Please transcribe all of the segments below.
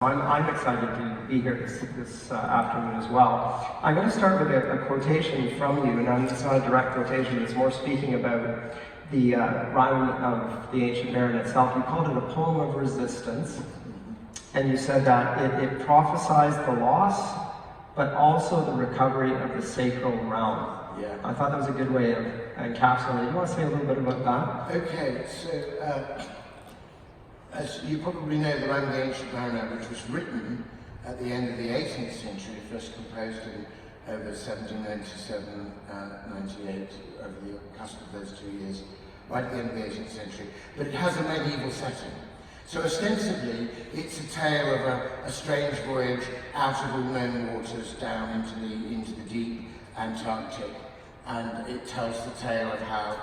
I'm excited to be here this afternoon as well. I'm going to start with a quotation from you, and it's not a direct quotation, it's more speaking about the rhyme of the Ancient Baron itself. You called it a poem of resistance, and you said that it prophesies the loss, but also the recovery of the sacral realm. Yeah. I thought that was a good way of encapsulating it. You want to say a little bit about that? Okay, so as you probably know, the Rime of the Ancient Baron, which was written at the end of the 18th century, first composed in over 1797 and 98, over the cusp of those 2 years, right at the end of the 18th century. But it has a medieval setting. So ostensibly, it's a tale of a strange voyage out of all known waters down into the deep Antarctic, and it tells the tale of how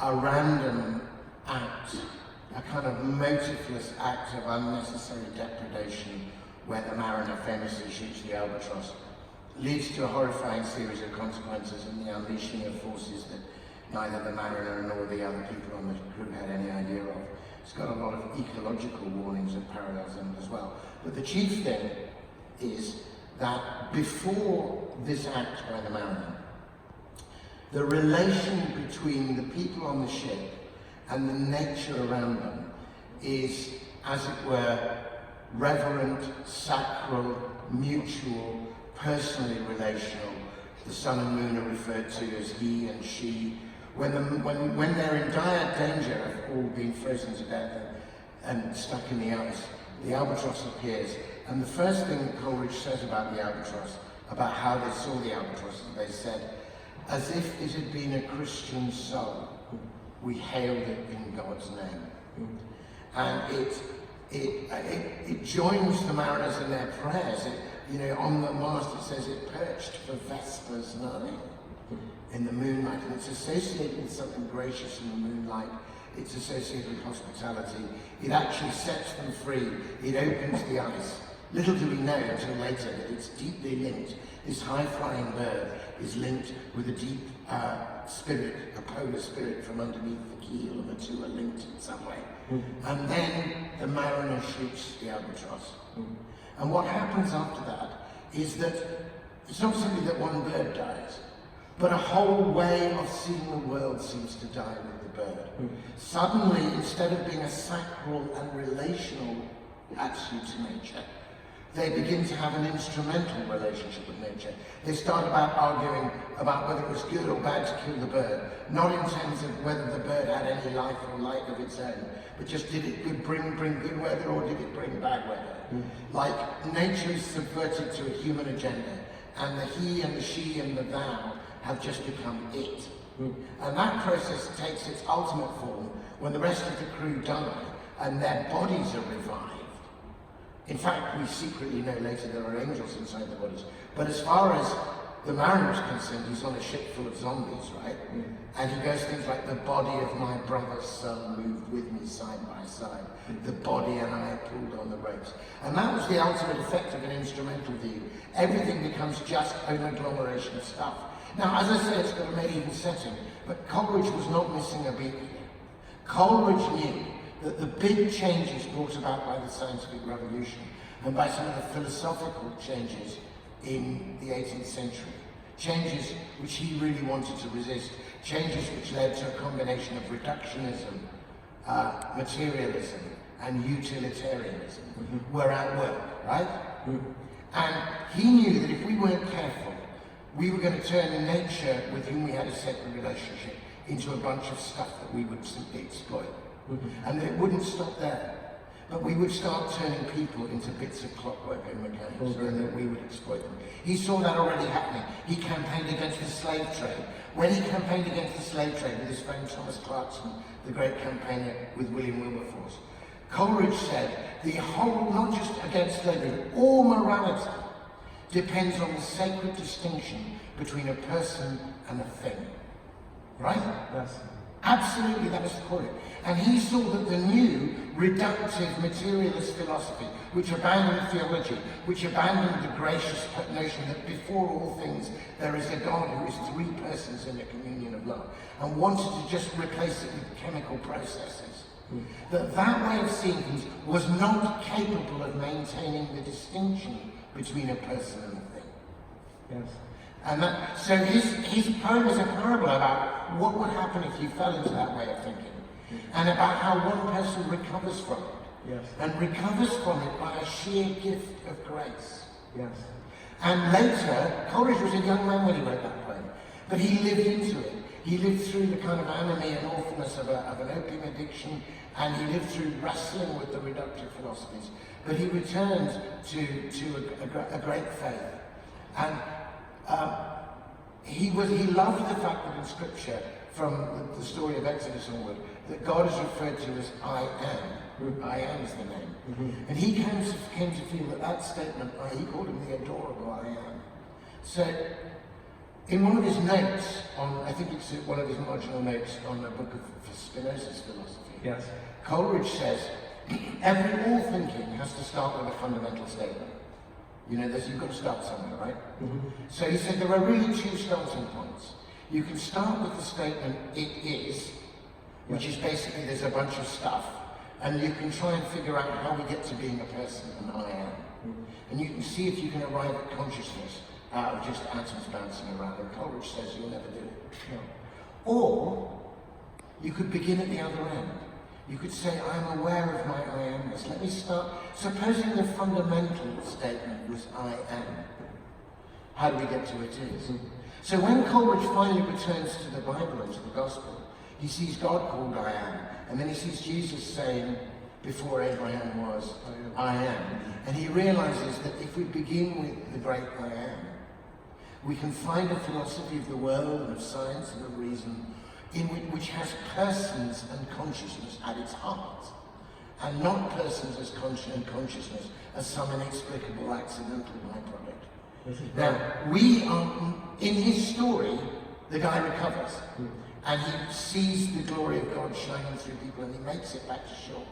a random act, a kind of motiveless act of unnecessary depredation, where the mariner famously shoots the albatross, leads to a horrifying series of consequences and the unleashing of forces that neither the mariner nor the other people on the crew had any idea of. It's got a lot of ecological warnings and parallels in it as well. But the chief thing is that before this act by the mariner, the relation between the people on the ship and the nature around them is, as it were, reverent, sacral, mutual, personally relational. The sun and moon are referred to as he and she. When they're in dire danger of all being frozen to death and stuck in the ice, the albatross appears. And the first thing that Coleridge says about the albatross, about how they saw the albatross, they said, as if it had been a Christian soul, we hailed it in God's name. And it joins the mariners in their prayers. On the mast it says it perched for Vespers night in the moonlight, and it's associated with something gracious in the moonlight. It's associated with hospitality. It actually sets them free. It opens the ice. Little do we know until later that it's deeply linked. This high-flying bird is linked with a deep spirit, a polar spirit from underneath the keel, and the two are linked in some way. And then the mariner shoots the albatross. And what happens after that is that it's not simply that one bird dies, but a whole way of seeing the world seems to die with the bird. Suddenly, instead of being a sacral and relational attitude to nature, they begin to have an instrumental relationship with nature. They start arguing about whether it was good or bad to kill the bird, not in terms of whether the bird had any life or light of its own, but just did it bring good weather or did it bring bad weather? Like nature is subverted to a human agenda, and the he and the she and the thou have just become it. And that process takes its ultimate form when the rest of the crew die and their bodies are revived. In fact, we secretly know later there are angels inside the bodies. But as far as the mariner is concerned, he's on a ship full of zombies, right? And he goes things like, the body of my brother's son moved with me side by side. The body and I pulled on the ropes. And that was the ultimate effect of an instrumental view. Everything becomes just an agglomeration of stuff. Now, as I say, it's got a medieval setting, but Coleridge was not missing a beat here. Coleridge knew that the big changes brought about by the scientific revolution and by some of the philosophical changes in the 18th century, changes which he really wanted to resist, changes which led to a combination of reductionism, materialism, and utilitarianism, were at work, right? And he knew that if we weren't careful, we were going to turn nature, with whom we had a sacred relationship, into a bunch of stuff that we would simply exploit. And it wouldn't stop there, but we would start turning people into bits of clockwork and mechanics, and that we would exploit them. He saw that already happening. He campaigned against the slave trade. When he campaigned against the slave trade with his friend Thomas Clarkson, the great campaigner with William Wilberforce, Coleridge said, the whole, not just against slavery, all morality depends on the sacred distinction between a person and a thing. Right? Yes. Absolutely, that was the point. And he saw that the new reductive materialist philosophy, which abandoned theology, which abandoned the gracious notion that before all things there is a God who is three persons in a communion of love, and wanted to just replace it with chemical processes, That way of seeing things was not capable of maintaining the distinction between a person and a thing. Yes. And so his poem is a parable about what would happen if you fell into that way of thinking, and about how one person recovers from it. Yes. And recovers from it by a sheer gift of grace. Yes. And later, Coleridge was a young man when he wrote that poem, but he lived into it. He lived through the kind of anomie and awfulness of an opium addiction, and he lived through wrestling with the reductive philosophies. But he returned to a great faith. And he loved the fact that in Scripture, from the story of Exodus onward, that God is referred to as I am. I am is the name. And he came to feel that statement, he called him the adorable I am. So, in one of his notes, I think it's one of his marginal notes on a book of Spinoza's philosophy, Yes. Coleridge says, all thinking has to start with a fundamental statement. You know, you've got to start somewhere, right? So he said there are really two starting points. You can start with the statement, it is, which is basically there's a bunch of stuff, and you can try and figure out how we get to being a person, and I am. And you can see if you can arrive at consciousness out of just atoms bouncing around, and Coleridge says you'll never do it. No. Or, you could begin at the other end. You could say, I'm aware of my I amness. Let me start. Supposing the fundamental statement was I am. How do we get to it is? So when Coleridge finally returns to the Bible and to the Gospel, he sees God called I am. And then he sees Jesus saying, before Abraham was, I am. And he realizes that if we begin with the great I am, we can find a philosophy of the world and of science and of reason which has persons and consciousness at its heart, and not persons as and consciousness as some inexplicable accidental byproduct. Now, we are, in his story, the guy recovers, and he sees the glory of God shining through people, and he makes it back to shore.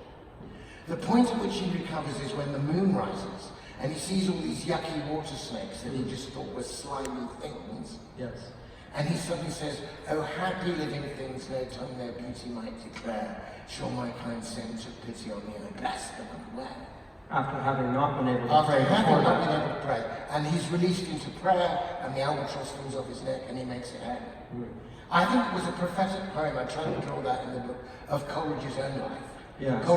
The point at which he recovers is when the moon rises, and he sees all these yucky water snakes that he just thought were slimy things. Yes. And he suddenly says, oh, happy living things, no tongue their beauty might declare. Sure my kind saint took pity on me, and I blessed them unaware. After having not been able to After pray having before not that. been able to pray. And he's released into prayer, and the albatross falls off his neck, and he makes it happen. I think it was a prophetic poem, I tried to draw that in the book, of Coleridge's own life. Yes.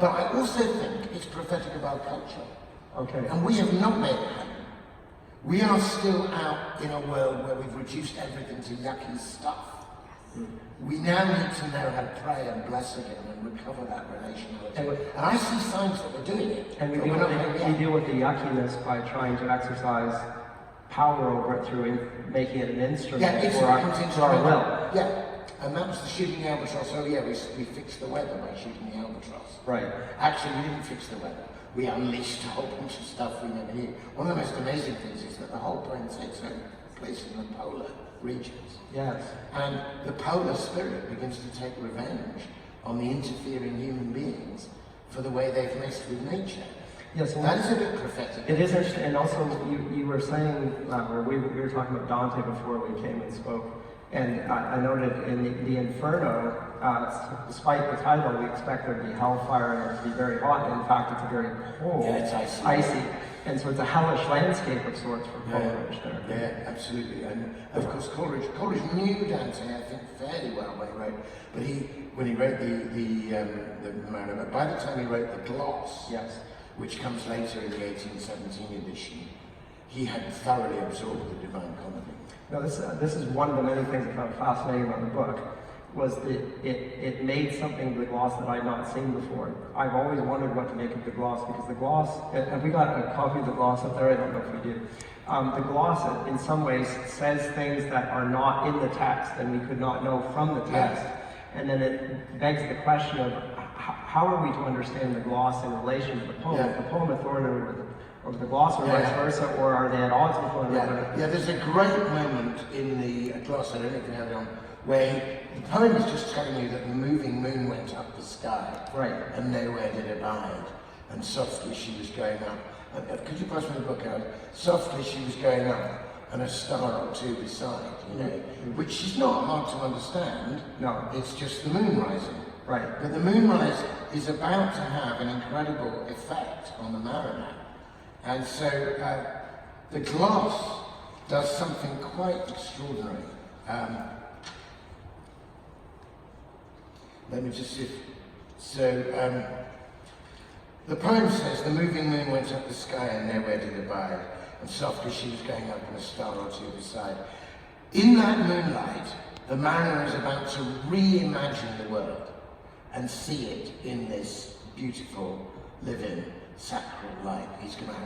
But I also think it's prophetic of our culture. Okay. And we have not made it happen. We are still out in a world where we've reduced everything to yucky stuff. We now need to know how to pray and bless again and recover that relationality. And I see signs that we're doing it. And we deal with the yuckiness by trying to exercise power over it through making it an instrument for our will. Yeah, and that was the shooting the albatross. Oh yeah, we fixed the weather by shooting the albatross. Right. Actually, we didn't fix the weather. We unleashed a whole bunch of stuff we never knew. One of the most amazing things is that the whole planet takes place in the polar regions. Yes. And the polar spirit begins to take revenge on the interfering human beings for the way they've messed with nature. Yes, well, that is a bit prophetic. It is interesting, and also you were saying, or we were talking about Dante before we came and spoke, and I noted in the Inferno, despite the title, we expect there to be hellfire and it to be very hot. In fact, it's a very cold, it's icy, and so it's a hellish landscape of sorts for Coleridge there. Yeah, absolutely. And of course, Coleridge knew Dante, I think, fairly well when he wrote. But when he wrote the Mariner, by the time he wrote the gloss, yes, which comes later in the 1817 edition, he had thoroughly absorbed the Divine Comedy. Now, this is one of the many things I found fascinating about the book, was that it made something of the gloss that I'd not seen before. I've always wondered what to make of the gloss, because the gloss, have we got a copy of the gloss up there? I don't know if we do. The gloss, in some ways, says things that are not in the text and we could not know from the text. Yes. And then it begs the question of how are we to understand the gloss in relation to the poem? Is the poem authoritative over the gloss, or vice versa, or are they at odds with one another? Yeah, there's a great moment in the gloss, I don't know if you have it on, where the poem is just telling you that the moving moon went up the sky, right, and nowhere did it abide, and softly she was going up. Could you pass me the book out? Softly she was going up, and a star or two beside, you know, which is not hard to understand. No, it's just the moon rising. Right. But the moonrise is about to have an incredible effect on the mariner. And so the gloss does something quite extraordinary. Let me just see. The poem says, the moving moon went up the sky and nowhere did abide, and softly she was going up and a star or two beside. In that moonlight, the mariner is about to reimagine the world and see it in this beautiful, living, sacral light. He's going to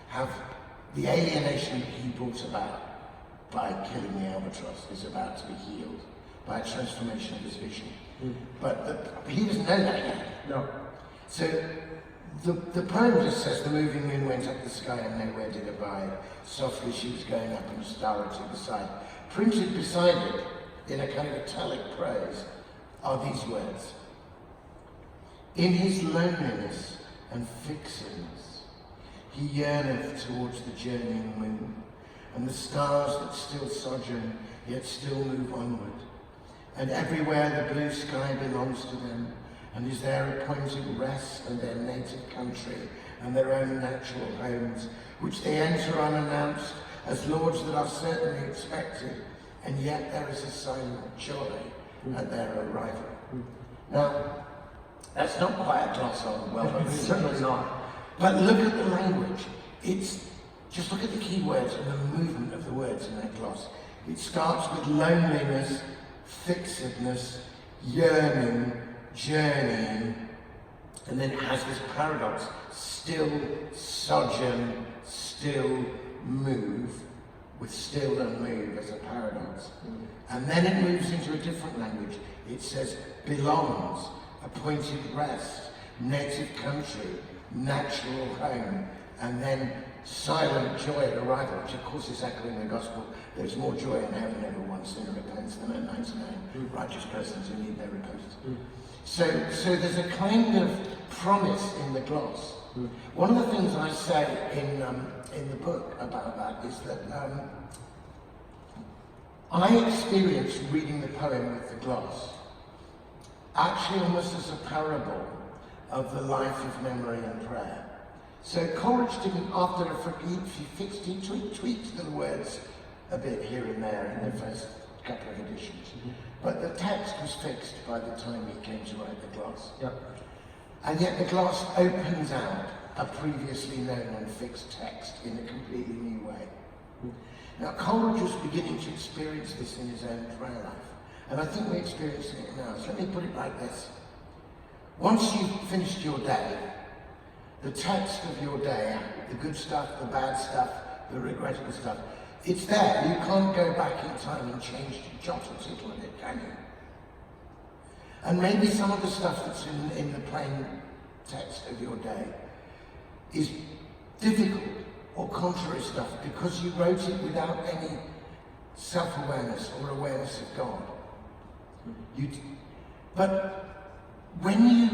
have the alienation that he brought about by killing the albatross is about to be healed by a transformation of his vision. But he doesn't know that yet. No. So the poem just says, the moving moon went up the sky and nowhere did abide. Softly she was going up and a star or two beside. Printed beside it, in a kind of italic prose, are these words. In his loneliness and fixedness, he yearneth towards the journeying moon, and the stars that still sojourn, yet still move onward. And everywhere the blue sky belongs to them, and is their appointed rest and their native country, and their own natural homes, which they enter unannounced, as lords that are certainly expected, and yet there is a silent joy at their arrival. Now, that's not quite a gloss on welcome. It's certainly not. But look at the language. Just look at the key words and the movement of the words in that gloss. It starts with loneliness, fixedness, yearning, journeying, and then it has this paradox, still sojourn, still move, with still and move as a paradox. And then it moves into a different language. It says belongs, appointed rest, native country, natural home, and then silent joy at arrival, which of course is echoing the gospel. There's more joy in heaven over one sinner repents than at 99 righteous persons who need no repentance. So there's a kind of promise in the gloss. One of the things I say in the book about that is that I experienced reading the poem with the gloss actually almost as a parable of the life of memory and prayer. So Coleridge didn't, he tweaked the words a bit here and there in the first couple of editions. But the text was fixed by the time he came to write the gloss. Yep. And yet the gloss opens out a previously known and fixed text in a completely new way. Now Coleridge was beginning to experience this in his own prayer life. And I think we're experiencing it now. So let me put it like this. Once you've finished your day, the text of your day, the good stuff, the bad stuff, the regrettable stuff, it's there. You can't go back in time and change, jot or tittle in it, can you? And maybe some of the stuff that's in the plain text of your day is difficult or contrary stuff because you wrote it without any self-awareness or awareness of God. But when you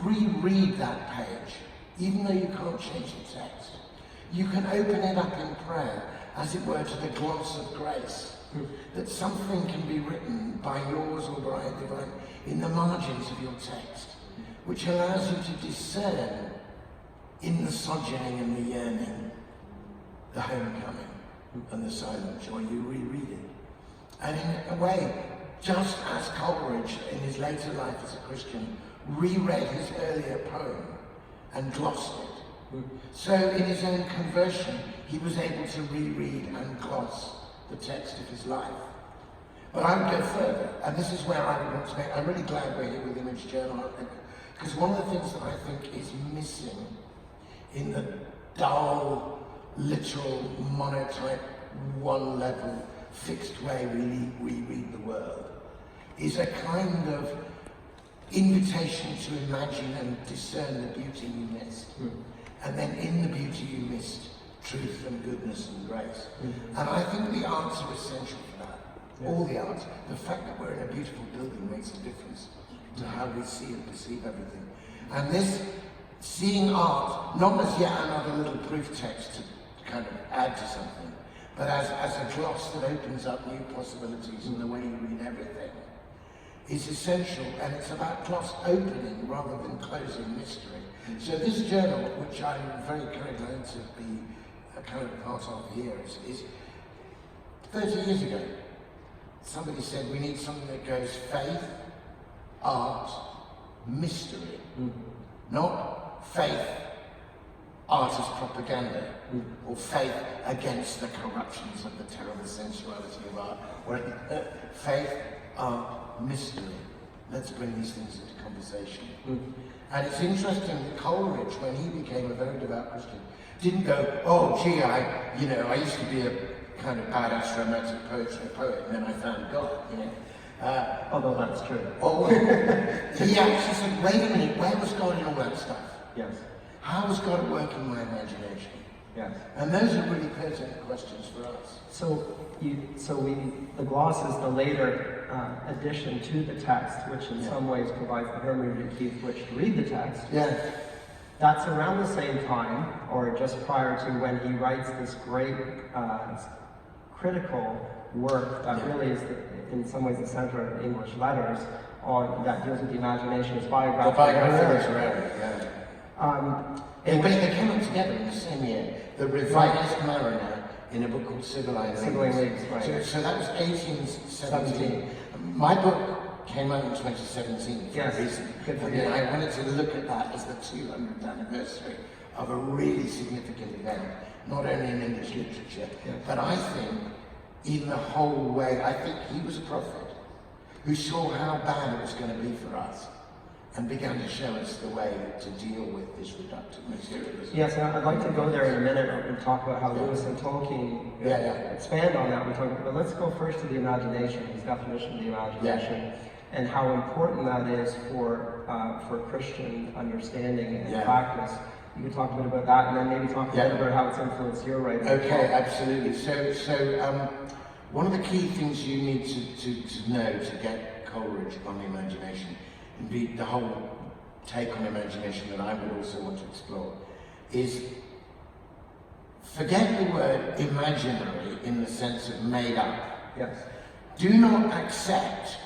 reread that page, even though you can't change the text, you can open it up in prayer, as it were, to the gloss of grace, that something can be written by yours or by a divine in the margins of your text, which allows you to discern in the sojourning and the yearning, the homecoming and the silent joy. You reread it. And in a way, just as Coleridge in his later life as a Christian reread his earlier poem and glossed it, so in his own conversion he was able to reread and gloss the text of his life. But I would go further, and this is where I would want to make, I'm really glad we're here with Image Journal, because one of the things that I think is missing in the dull, literal, monotype, one level, fixed way we read the world is a kind of invitation to imagine and discern the beauty you missed. And then in the beauty you missed, truth and goodness and grace. And I think the arts are essential for that. All the arts. The fact that we're in a beautiful building makes a difference to how we see and perceive everything. And this seeing art, not as yet another little proof text to kind of add to something, but as a gloss that opens up new possibilities in the way you read everything, is essential, and it's about gloss opening rather than closing mystery. So this journal, which I'm very glad to be a kind of part of here, is 30 years ago. Somebody said we need something that goes faith, art, mystery, not faith, art as propaganda, or faith against the corruptions of the terrible sensuality of art, or faith, art, mystery. Let's bring these things into conversation. And it's interesting that Coleridge, when he became a very devout Christian, didn't go, oh gee, I used to be a kind of badass romantic poet, and then I found God, Although that's true. He actually said, wait a minute, where was God in all that stuff? Yes. How was God at work in my imagination? Yes. And those are really pertinent questions for us. The gloss is the later addition to the text, which in some ways provides the hermeneutic with which to read the text. Yeah. That's around the same time, or just prior to when he writes this great critical work that really is, in some ways, the center of English letters, that deals with the imagination, his biography. The biography of Rime, yeah. They came out together in the same year. The Revised Mariner in a book called Sibylline Leagues. Right. So that was 1817. My book came out in 2017 for a reason. And I wanted to look at that as the 200th anniversary of a really significant event, not only in English literature, but I think in the whole way. I think he was a prophet who saw how bad it was going to be for us and began to show us the way to deal with this reductive materialism. Yes, I'd like to go there in a minute and talk about how Lewis and Tolkien expand on that. But let's go first to the imagination, his definition of the imagination, and how important that is for Christian understanding and practice. You can talk a bit about that, and then maybe talk a bit about how it's influenced your writing. Okay, absolutely. So one of the key things you need to know to get Coleridge on the imagination, indeed the whole take on imagination that I would also want to explore, is forget the word imaginary in the sense of made up. Yes. Do not accept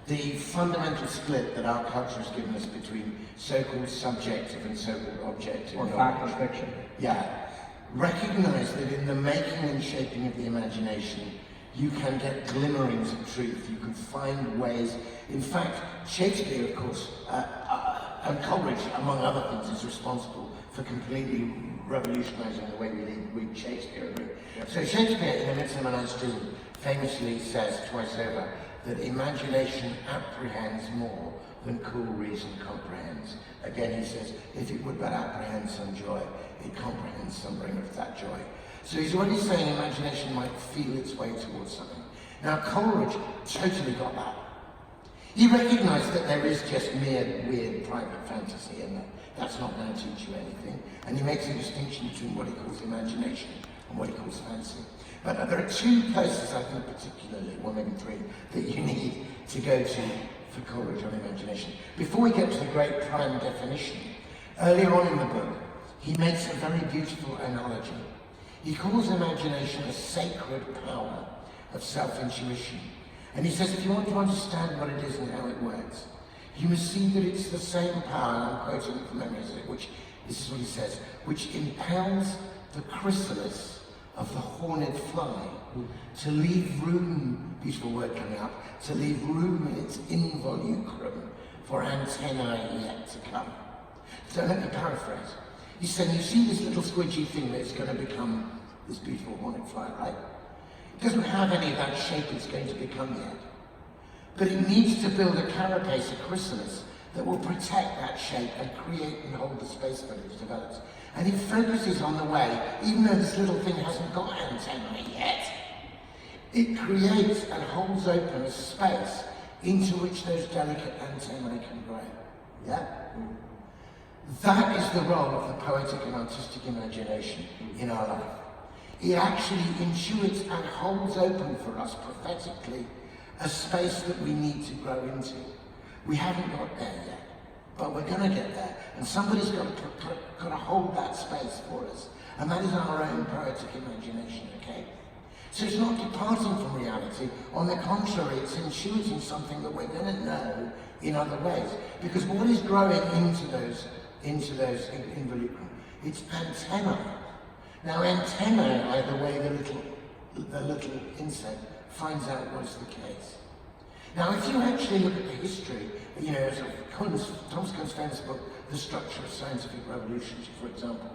the fundamental split that our culture has given us between so-called subjective and so-called objective. Or fact or fiction. Yeah. Recognize that in the making and shaping of the imagination, you can get glimmerings of truth. You can find ways. In fact, Shakespeare, of course, and Coleridge, among other things, is responsible for completely revolutionizing the way we read Shakespeare. So Shakespeare, in A Midsummer Night's Dream, famously says twice over that imagination apprehends more than cool reason comprehends. Again, he says, if it would but apprehend some joy, it comprehends some ring of that joy. So he's already saying imagination might feel its way towards something. Now, Coleridge totally got that. He recognized that there is just mere weird private fantasy, and that's not going to teach you anything. And he makes a distinction between what he calls imagination and what he calls fancy. But there are two places, I think particularly, well maybe three, that you need to go to for Coleridge on imagination. Before we get to the great prime definition, earlier on in the book, he makes a very beautiful analogy. He calls imagination a sacred power of self-intuition. And he says, if you want to understand what it is and how it works, you must see that it's the same power, and I'm quoting from memory, which, this is what he says, which impels the chrysalis of the horned fly to leave room, beautiful word coming up, to leave room in its involucrum for antennae yet to come. So let me paraphrase. He's saying, you see this little squidgy thing that's going to become this beautiful horned fly, right? It doesn't have any of that shape it's going to become yet. But it needs to build a carapace, a chrysalis, that will protect that shape and create and hold the space that it develops. And he focuses on the way, even though this little thing hasn't got antennae yet, it creates and holds open a space into which those delicate antennae can grow. Yeah? That is the role of the poetic and artistic imagination in our life. It actually intuits and holds open for us prophetically a space that we need to grow into. We haven't got there yet, but we're going to get there. And somebody's got to hold that space for us. And that is our own poetic imagination, okay? So it's not departing from reality. On the contrary, it's intuiting something that we're going to know in other ways. Because what is growing into those involucrum? It's antennae. Now antennae are the way the little insect finds out what's the case. Now if you actually look at the history, you know, Thomas Kuhn's famous book, The Structure of Scientific Revolutions, for example,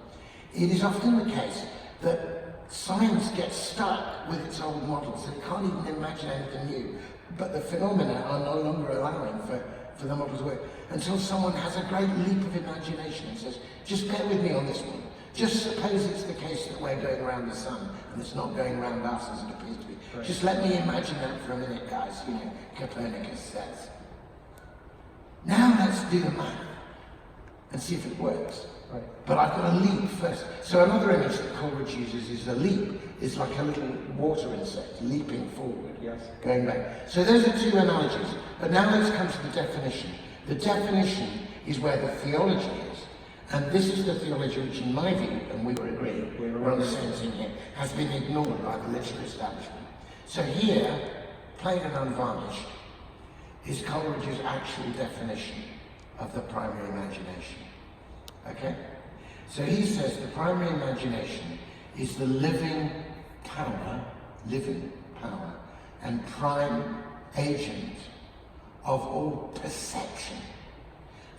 it is often the case that science gets stuck with its old models and it can't even imagine anything new. But the phenomena are no longer allowing for the models to work until someone has a great leap of imagination and says, just bear with me on this one. Just suppose it's the case that we're going around the sun and it's not going around us as it appears to be. Right. Just let me imagine that for a minute, guys, you know, Copernicus says. Now let's do the math and see if it works. Right. But I've got to leap first. So another image that Coleridge uses is a leap. It's like a little water insect leaping forward, yes, going back. So those are two analogies. But now let's come to the definition. The definition is where the theology is. And this is the theology which, in my view, and we were agreeing, we're on the same thing here, has been ignored by the literary establishment. So here, plain and unvarnished, is Coleridge's actual definition of the primary imagination. Okay? So he says the primary imagination is the living power, and prime agent of all perception,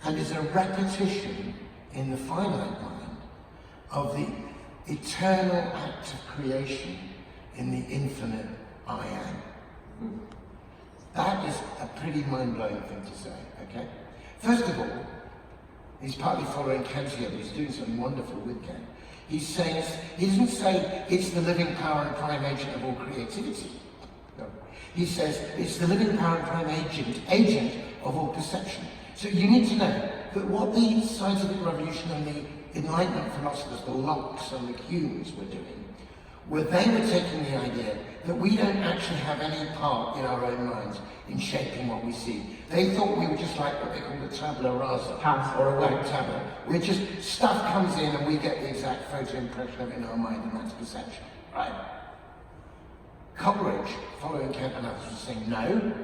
and is a repetition in the finite mind of the eternal act of creation in the infinite I am. That is a pretty mind-blowing thing to say, okay? First of all, he's partly following Kant here, but he's doing something wonderful with Kant. He's saying, he doesn't say it's the living power and prime agent of all creativity. No. He says it's the living power and prime agent of all perception. So you need to know that what the scientific revolution and the Enlightenment philosophers, the Locks and the Humes, were doing, they were taking the idea that we don't actually have any part in our own minds in shaping what we see. They thought we were just like what they call the tabula rasa, or a wet tablet. We're just, stuff comes in and we get the exact photo impression of it in our mind, and that's perception, right? Coleridge, following Kant and others, was saying, no.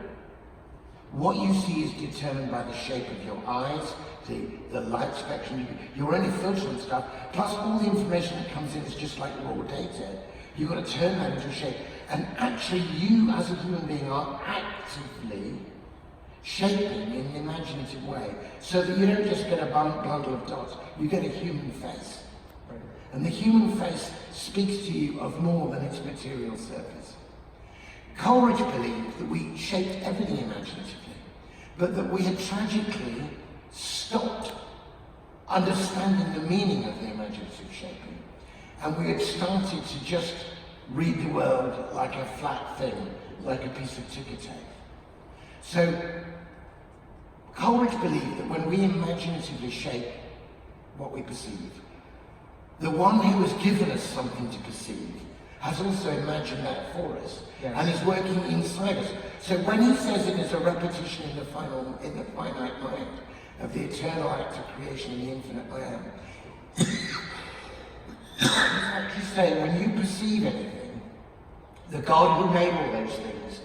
What you see is determined by the shape of your eyes, the light spectrum, you're only filtering stuff, plus all the information that comes in is just like raw data. You've got to turn that into shape. And actually you as a human being are actively shaping in an imaginative way, so that you don't just get a bundle of dots, you get a human face. Right. And the human face speaks to you of more than its material surface. Coleridge believed that we shaped everything imaginatively, but that we had tragically stopped understanding the meaning of the imaginative shaping, and we had started to just read the world like a flat thing, like a piece of ticker tape. So Coleridge believed that when we imaginatively shape what we perceive, the one who has given us something to perceive has also imagined that for us, yes, and is working inside us. So when he says it is a repetition in the finite mind of the eternal act of creation in the infinite I am, he's actually saying when you perceive anything, the God who made all those things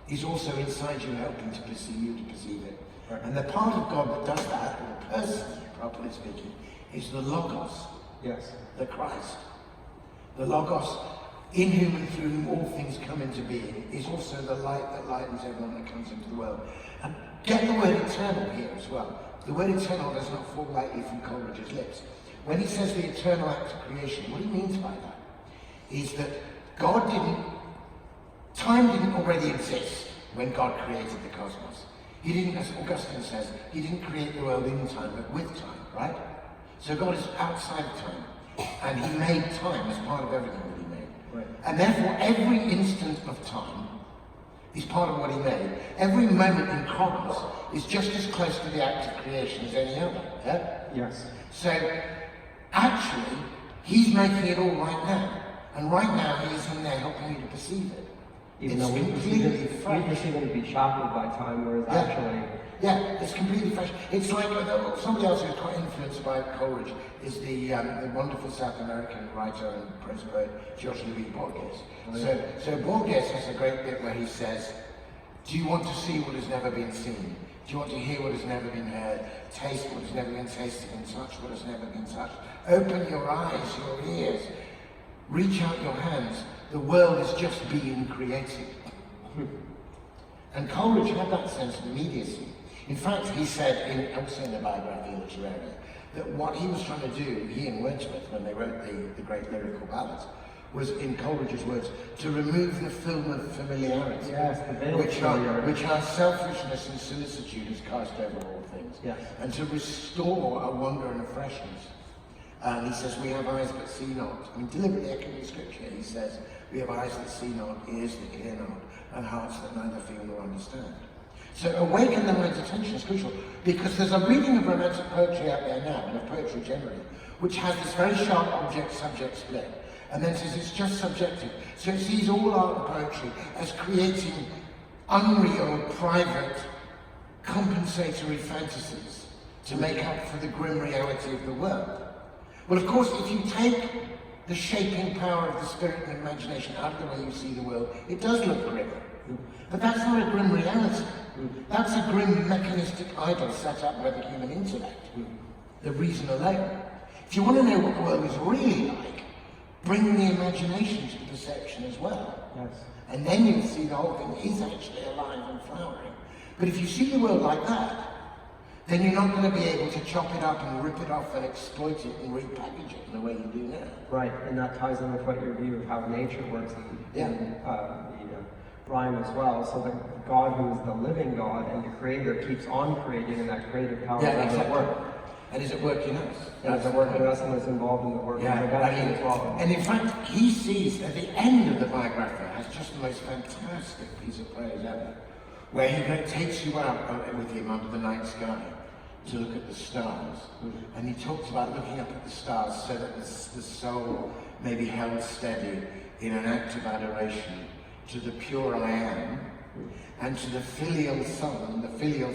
is also inside you, helping to perceive you to perceive it. Right. And the part of God that does that, or the person, properly speaking, is the Logos, yes, the Christ. The Logos, in whom and through whom all things come into being, is also the light that lightens everyone that comes into the world. And get the word eternal here as well. The word eternal does not fall lightly from Coleridge's lips. When he says the eternal act of creation, what he means by that is that time didn't already exist when God created the cosmos. He didn't, as Augustine says, he didn't create the world in time, but with time, right? So God is outside of time, and he made time as part of everything that he made. Right. And therefore, every instant of time is part of what he made. Every moment in Chronos is just as close to the act of creation as any other. Yeah? Yes. So, actually, he's making it all right now. And right now, he's in there helping you to perceive it. Even though we perceive it to be shackled by time, whereas actually Yeah, it's completely fresh. It's like somebody else who's quite influenced by Coleridge is the wonderful South American writer and prose poet Jorge Luis Borges. Oh, yeah. So Borges has a great bit where he says, "Do you want to see what has never been seen? Do you want to hear what has never been heard? Taste what has never been tasted and touch what has never been touched? Open your eyes, your ears, reach out your hands. The world is just being created." And Coleridge had that sense of immediacy. In fact, he said, also in the biography Literaria, that what he was trying to do, he and Wordsworth, when they wrote the great lyrical ballads, was, in Coleridge's words, to remove the film of familiarity, yes, the veil of familiarity, which our selfishness and solicitude has cast over all things, yes, and to restore a wonder and a freshness. And he says, "We have eyes but see not." I mean, deliberately echoing scripture, he says, "We have eyes that see not, ears that hear not, and hearts that neither feel nor understand." So awaken the mind's attention is crucial, because there's a reading of romantic poetry out there now, and of poetry generally, which has this very sharp object-subject split, and then says it's just subjective. So it sees all art and poetry as creating unreal, private, compensatory fantasies to make up for the grim reality of the world. Well, of course, if you take the shaping power of the spirit and imagination out of the way you see the world, it does look grim. But that's not a grim reality. That's a grim mechanistic idol set up by the human intellect, the reason alone. If you want to know what the world is really like, bring the imagination to the perception as well. yes. And then you'll see the whole thing is actually alive and flowering. But if you see the world like that, then you're not going to be able to chop it up and rip it off and exploit it and repackage it in the way you do now. Right, and that ties in with what your view of how nature works in Rime as well. So the God who is the living God and the creator keeps on creating, and that creative power is at work. And is at work in us. And is at work in us, and is involved in the work of redemption as well. And in fact, he sees at the end of the biography has just the most fantastic piece of praise ever, where he takes you out with him under the night sky to look at the stars. And he talks about looking up at the stars so that the soul may be held steady in an act of adoration to the pure I am, and to the filial Son, the filial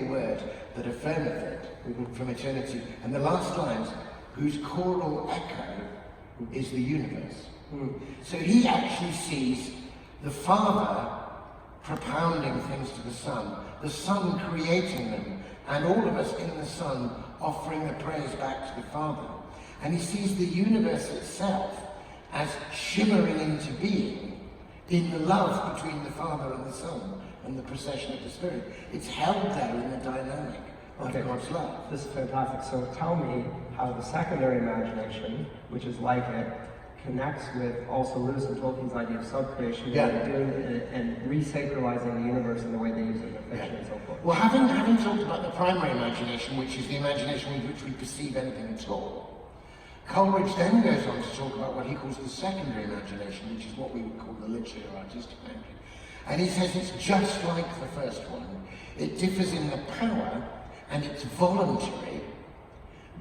word that affirmeth it from eternity. And the last lines, whose choral echo is the universe. So he actually sees the Father propounding things to the Son creating them, and all of us in the Son offering the praise back to the Father. And he sees the universe itself as shimmering into being in the love between the Father and the Son and the procession of the Spirit. It's held there in the dynamic of God's love. This is fantastic. So tell me how the secondary imagination, which is like it, connects with also Lewis and Tolkien's idea of subcreation, and resacralizing the universe in the way they use it in fiction and so forth. Well, having talked about the primary imagination, which is the imagination with which we perceive anything at all, Coleridge then goes on to talk about what he calls the secondary imagination, which is what we would call the literary or artistic imagination. And he says it's just like the first one. It differs in the power, and it's voluntary,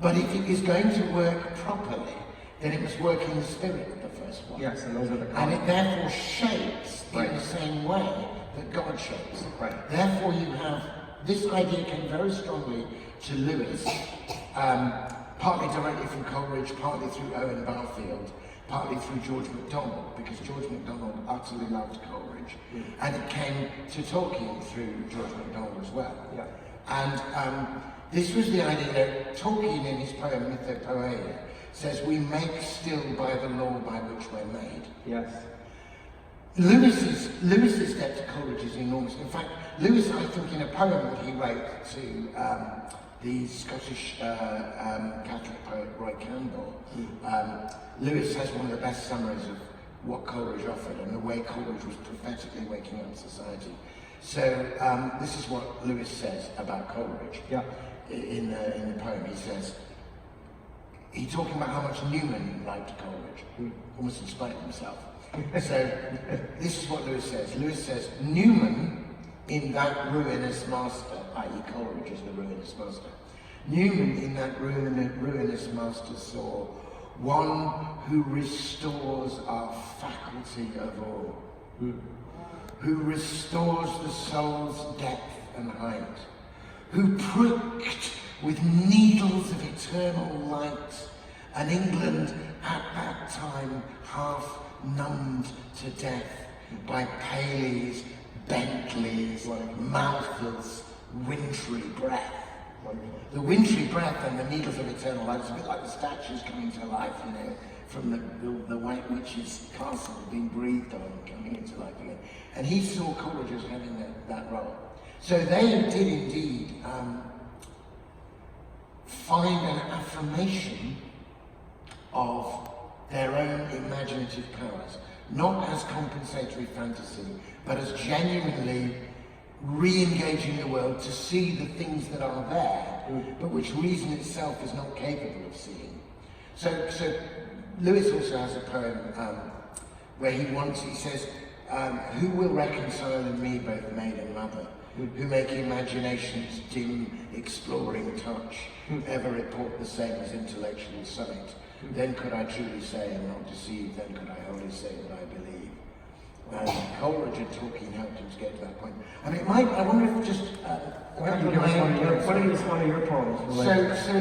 but if it is going to work properly, then it must work in the spirit of the first one. Yes, and those are the And it therefore shapes in the same way that God shapes. Right. Therefore you have, this idea came very strongly to Lewis, partly directly from Coleridge, partly through Owen Barfield, partly through George MacDonald, because George MacDonald utterly loved Coleridge. And it came to Tolkien through George MacDonald as well. Yeah. And this was the idea that Tolkien in his poem Mythopoeia says, we make still by the law by which we're made. Yes. Lewis's step to Coleridge is enormous. In fact, Lewis, I think, in a poem that he wrote to the Scottish Catholic poet Roy Campbell, Lewis has one of the best summaries of what Coleridge offered and the way Coleridge was prophetically waking up society. So this is what Lewis says about Coleridge. Yeah. In the poem, he says, he's talking about how much Newman liked Coleridge, almost in spite of himself. So this is what Lewis says. Lewis says, Newman, in that ruinous master, i.e. Coleridge is the ruinous master, Newman in that ruinous master saw one who restores our faculty of awe, who restores the soul's depth and height, who pricked with needles of eternal light, and England at that time half numbed to death by Paleys, Bentleys, Malthus, wintry breath. The wintry breath and the needles of eternal light is a bit like the statues coming to life, you know, from the White Witch's castle being breathed on and coming into life again. And he saw Coleridge as having that role. So they did indeed find an affirmation of their own imaginative powers, not as compensatory fantasy, but as genuinely re-engaging the world to see the things that are there, but which reason itself is not capable of seeing. So Lewis also has a poem where he says, who will reconcile in me both maid and mother, who make imagination's dim, exploring touch, ever report the same as intellectual sight. Then could I truly say I'm not deceived, then could I wholly say that I believe. Coleridge and Tolkien helped him to get to that point. I mean, I wonder if just... what are one of your poems? So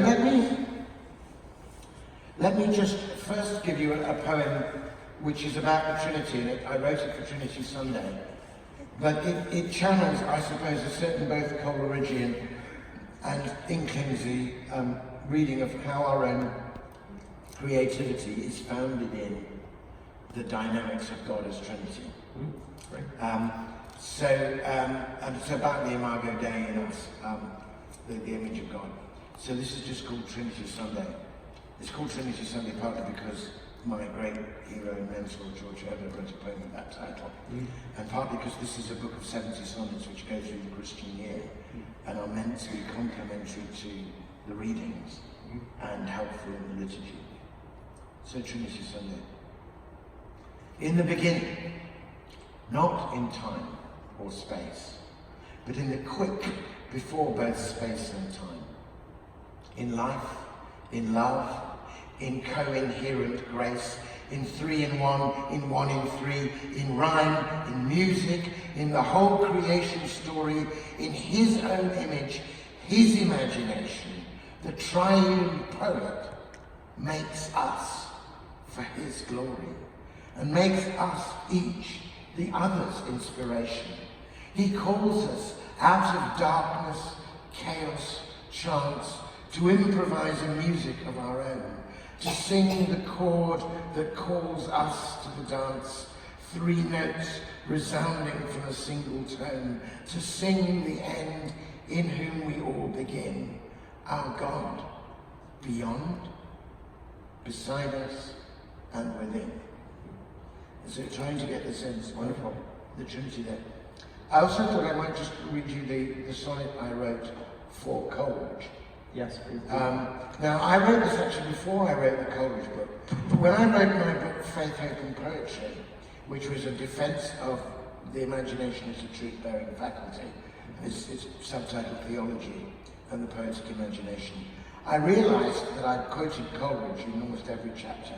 let me just first give you a poem which is about the Trinity, and I wrote it for Trinity Sunday. But it channels, I suppose, a certain both Coleridgean and Inklingsy reading of how our own creativity is founded in the dynamics of God as Trinity. So it's about the Imago Dei in us, the image of God. So this is just called Trinity Sunday. It's called Trinity Sunday partly because my great hero and mentor, George Herbert, wrote a poem with that title, and partly because this is a book of 70 sonnets which go through the Christian year and are meant to be complementary to the readings and helpful in the liturgy. So Trinity Sunday. In the beginning, not in time or space, but in the quick before both space and time. In life, in love, in co-inherent grace, in three in one in three, in rhyme, in music, in the whole creation story, in his own image, his imagination, the triune poet makes us for his glory, and makes us each the other's inspiration. He calls us out of darkness, chaos, chance, to improvise a music of our own, to sing the chord that calls us to the dance, 3 notes resounding from a single tone, to sing the end in whom we all begin, our God, beyond, beside us, and within. So trying to get the sense of the Trinity there. I also thought I might just read you the sonnet I wrote for Coleridge. Yes, please. Now, I wrote this actually before I wrote the Coleridge book. But when I wrote my book, Faith, Hope and Poetry, which was a defense of the imagination as a truth-bearing faculty, it's subtitled Theology and the Poetic Imagination, I realized that I'd quoted Coleridge in almost every chapter.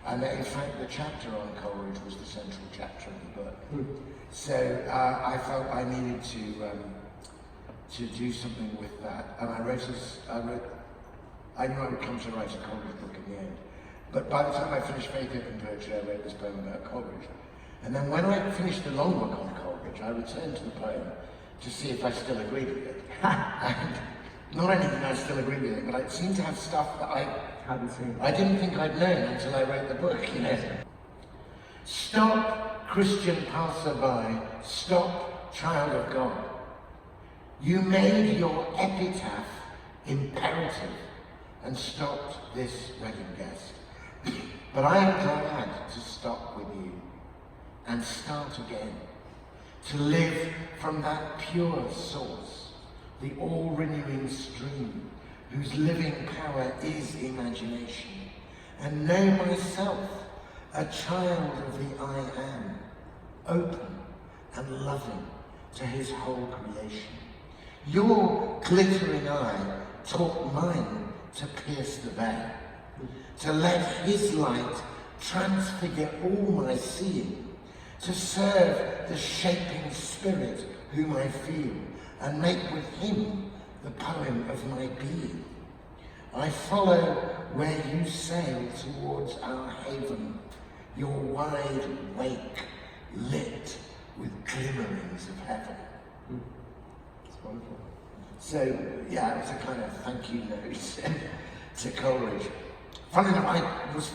And that in fact the chapter on Coleridge was the central chapter of the book. So I felt I needed to do something with that. And I knew I would come to write a Coleridge book in the end. But by the time I finished Faith, Hope and Poetry, I wrote this poem about Coleridge. And then when I finished the long book on Coleridge, I returned to the poem to see if I still agreed with it. And not only did I still agree with it, but I seemed to have stuff that I didn't think I'd known until I wrote the book, you know. Stop, Christian passerby, stop, child of God. You made your epitaph imperative and stopped this wedding guest. But I am glad to stop with you and start again, to live from that pure source, the all-renewing stream, whose living power is imagination, and know myself a child of the I Am, open and loving to his whole creation. Your glittering eye taught mine to pierce the veil, to let his light transfigure all my seeing, to serve the shaping spirit whom I feel, and make with him the poem of my being. I follow where you sail towards our haven, your wide wake lit with glimmerings of heaven. It's wonderful. So, yeah, it was a kind of thank you note to Coleridge. Funny enough, I was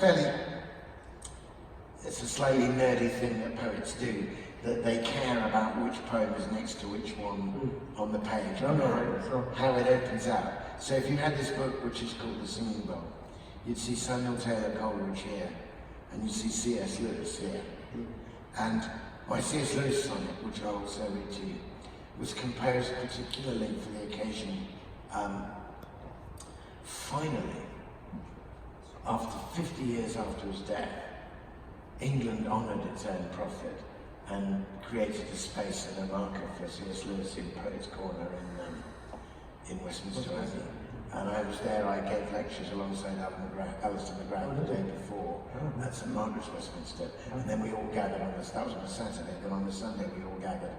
it's a slightly nerdy thing that poets do, that they care about which poem is next to which one on the page, how it opens out. So if you had this book, which is called The Singing Bowl, you'd see Samuel Taylor Coleridge here, and you'd see C.S. Lewis here. And my C.S. Lewis sonnet, which I'll also read to you, was composed particularly for the occasion. Finally, after 50 years after his death, England honoured its own prophet and created a space and a marker for C.S. Lewis in Poets' Corner in Westminster Abbey. And I was there, I gave lectures alongside Alistair McGrath the day before at St Margaret's, Westminster. And then we all gathered that was on a Saturday, then on the Sunday we all gathered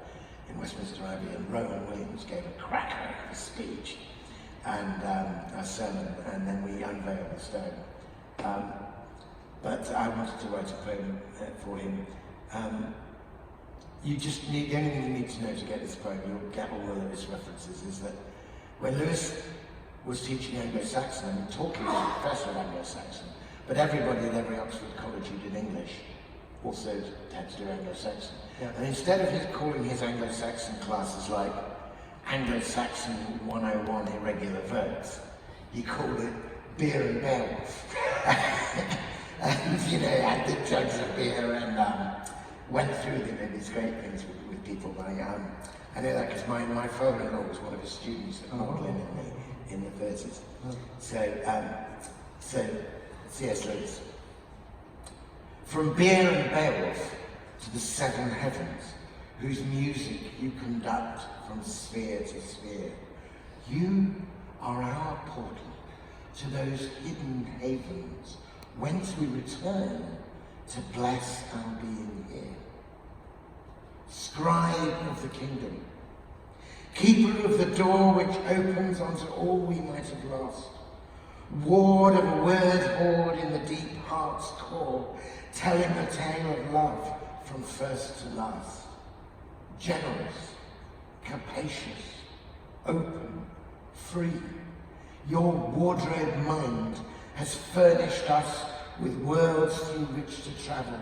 in Westminster Abbey, and Rowan Williams gave a cracker of a speech and a sermon, and then we unveiled the stone. But I wanted to write a poem for him. You just need, the only thing you need to know to get this poem, you'll get all the Lewis references, is that when Lewis was teaching Anglo-Saxon, and talking as a professor of Anglo-Saxon, but everybody at every Oxford college who did English also had to do Anglo-Saxon. Yeah. And instead of his calling his Anglo-Saxon classes like Anglo-Saxon 101 irregular verbs, he called it beer and bells. And, you know, had the jugs of beer and went through them in these great things with people. I know that because my father-in-law was one of his students at Magdalen in the 30s. So C.S. Lewis. From beer and bells to the seven heavens, whose music you conduct from sphere to sphere, you are our portal to those hidden havens whence we return to bless our being here. Scribe of the kingdom, keeper of the door which opens onto all we might have lost, ward of a word hoard in the deep heart's core, telling the tale of love from first to last. Generous, capacious, open, free, your wardrobe mind has furnished us with worlds through which to travel,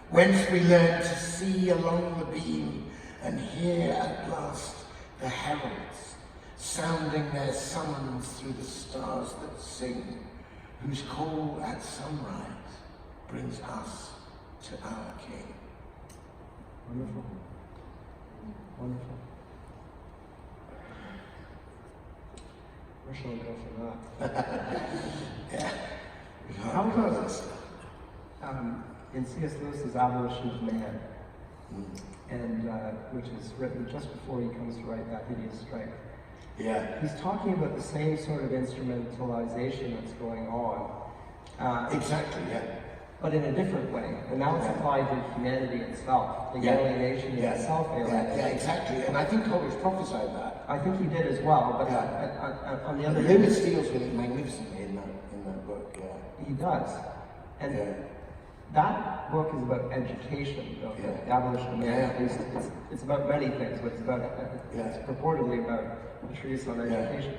whence we learn to see along the beam and hear at last the heralds, sounding their summons through the stars that sing, whose call at sunrise brings us to our King. Wonderful. Wonderful. Where shall I go from that? Yeah. How about in C.S. Lewis's Abolition of Man, and which is written just before he comes to write That Hideous Strength. Yeah. He's talking about the same sort of instrumentalization that's going on. Exactly, yeah. But in a different way. And now it's applied to humanity itself. The alienation is self-alienation. Yeah, exactly. And I think Coleridge prophesied that. I think he did as well, but on the other hand, Lewis deals with it magnificently in that book, yeah. He does. And that book is about education, though. The Abolition of Man. It's about many things, but it's purportedly about a treatise on education.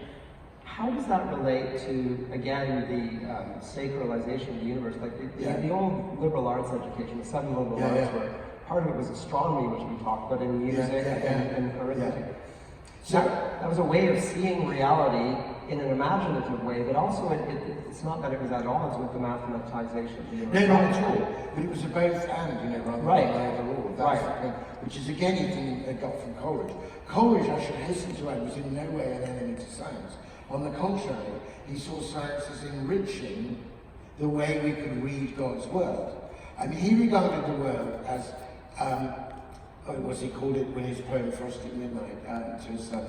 How does that relate to, again, the sacralization of the universe? Like the old liberal arts education, the 7 liberal arts, where part of it was astronomy, which we talked about, in music and arithmetic. So that was a way of seeing reality in an imaginative way, but also it's not that it was at odds with the mathematization of the universe. No, not at all. But it was a both and, you know, rather than either or. That's the thing, which is again anything I got from Coleridge. Coleridge, I should hasten to add, was in no way an enemy to science. On the contrary, he saw science as enriching the way we could read God's world. I mean, he regarded the world as, he called it when his poem Frost at Midnight to his son.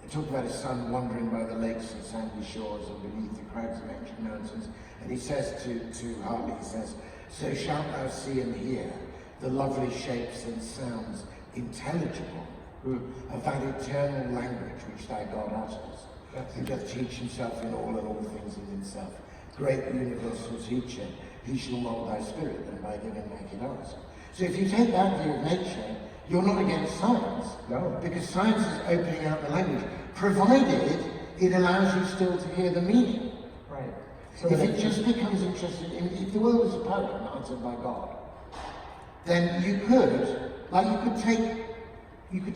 He talked about his son wandering by the lakes and sandy shores and beneath the crags of ancient mountains. And he says to Hartley, he says, so shalt thou see and hear the lovely shapes and sounds intelligible of that eternal language which thy God utters, who doth teach himself in all and all things in himself. Great universal teacher, he shall mould thy spirit, and by giving make it ours. So if you take that view of nature, you're not against science, No. because science is opening out the language, provided it allows you still to hear the meaning. Right. So If it just becomes interested in, if the world was a poem answered by God, then you could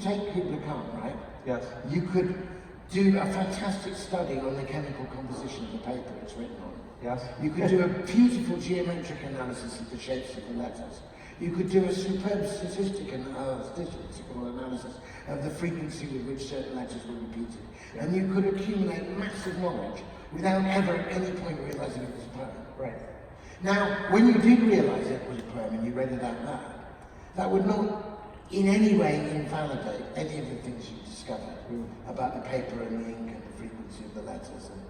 take Kubla Khan, right? yes. You could do a fantastic study on the chemical composition of the paper it's written on. Yes. You could do a beautiful geometric analysis of the shapes of the letters. You could do a superb statistical analysis of the frequency with which certain letters were repeated. And you could accumulate massive knowledge without ever at any point realizing it was a poem. Right. Now, when you did realize it was a poem and you read it out loud, that would not in any way invalidate any of the things you discovered about the paper and the ink and the frequency of the letters. And,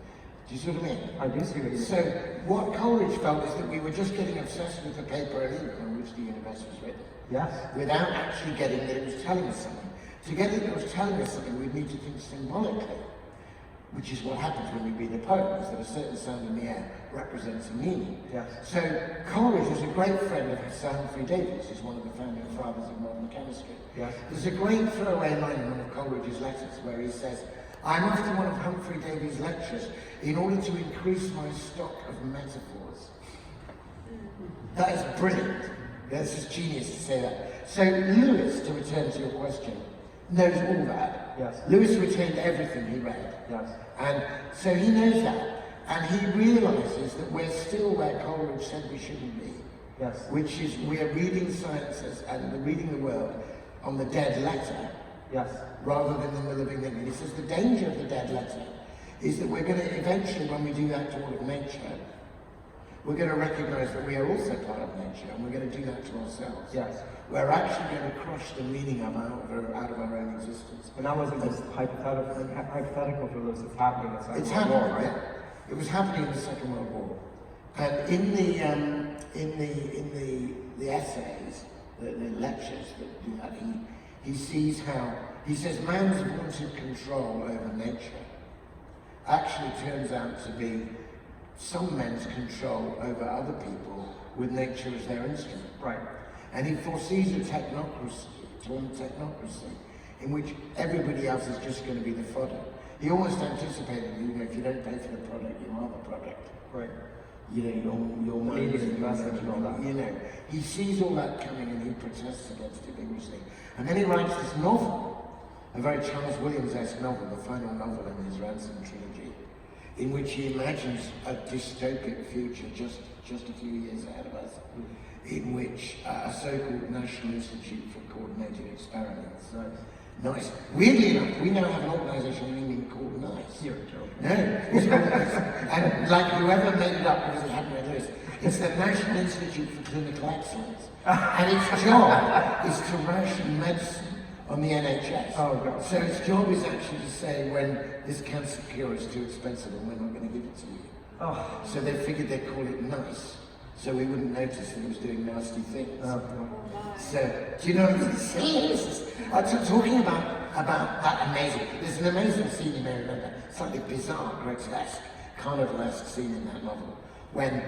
do you see what I mean? I do see what you mean. So, what Coleridge felt is that we were just getting obsessed with the paper and ink on which the universe was written, Yes. without actually getting that it was telling us something. To get it was telling us something, we'd need to think symbolically, which is what happens when you read a poem, is that a certain sound in the air represents a meaning. Yes. So Coleridge was a great friend of Sir Humphrey Davy. He's one of the founding fathers of modern chemistry. Yes. There's a great throwaway line in one of Coleridge's letters where he says, I'm off to one of Humphrey Davy's lectures in order to increase my stock of metaphors. That is brilliant. That's just genius to say that. So Lewis, to return to your question, knows all that. Yes. Lewis retained everything he read. Yes. And so he knows that. And he realizes that we're still where Coleridge said we shouldn't be. Yes. Which is we're reading sciences and reading the world on the dead letter Yes. rather than in the living thing. And he says the danger of the dead letter is that we're going to eventually, when we do that to all of nature, we're going to recognize that we are also part of nature, and we're going to do that to ourselves. Yes. We're actually going to crush the meaning of out of our own existence. And that wasn't just hypothetical for Lewis, it's happening in the It's Second World happening, War, right? yeah. It was happening in the Second World War, and in the essays, the lectures that do that, he sees how he says man's wanted control over nature actually turns out to be some men's control over other people with nature as their instrument. Right. And he foresees a technocracy in which everybody else is just going to be the fodder. He almost anticipated, if you don't pay for the product, you are the product. Right. Your money Media message and all that. He sees all that coming and he protests against it vigorously. And then he writes this novel, a very Charles Williams-esque novel, the final novel in his Ransom trilogy, in which he imagines a dystopic future just a few years ahead of us, in which a so-called National Institute for Coordinated Experiments. Nice. Weirdly enough, we now have an organisation in England called NICE. You're joking. No, it's called NICE. And like whoever made it up because it hadn't read Lewis, it's the National Institute for Clinical Excellence. And its job is to ration medicine on the NHS. Oh, God. So its job is actually to say when this cancer cure is too expensive and we're not going to give it to you. Oh. So they figured they'd call it NICE, so we wouldn't notice that it was doing nasty things. So, do you know what I mean? Talking about that amazing, there's an amazing scene you may remember, slightly bizarre, grotesque, carnivalesque scene in that novel, when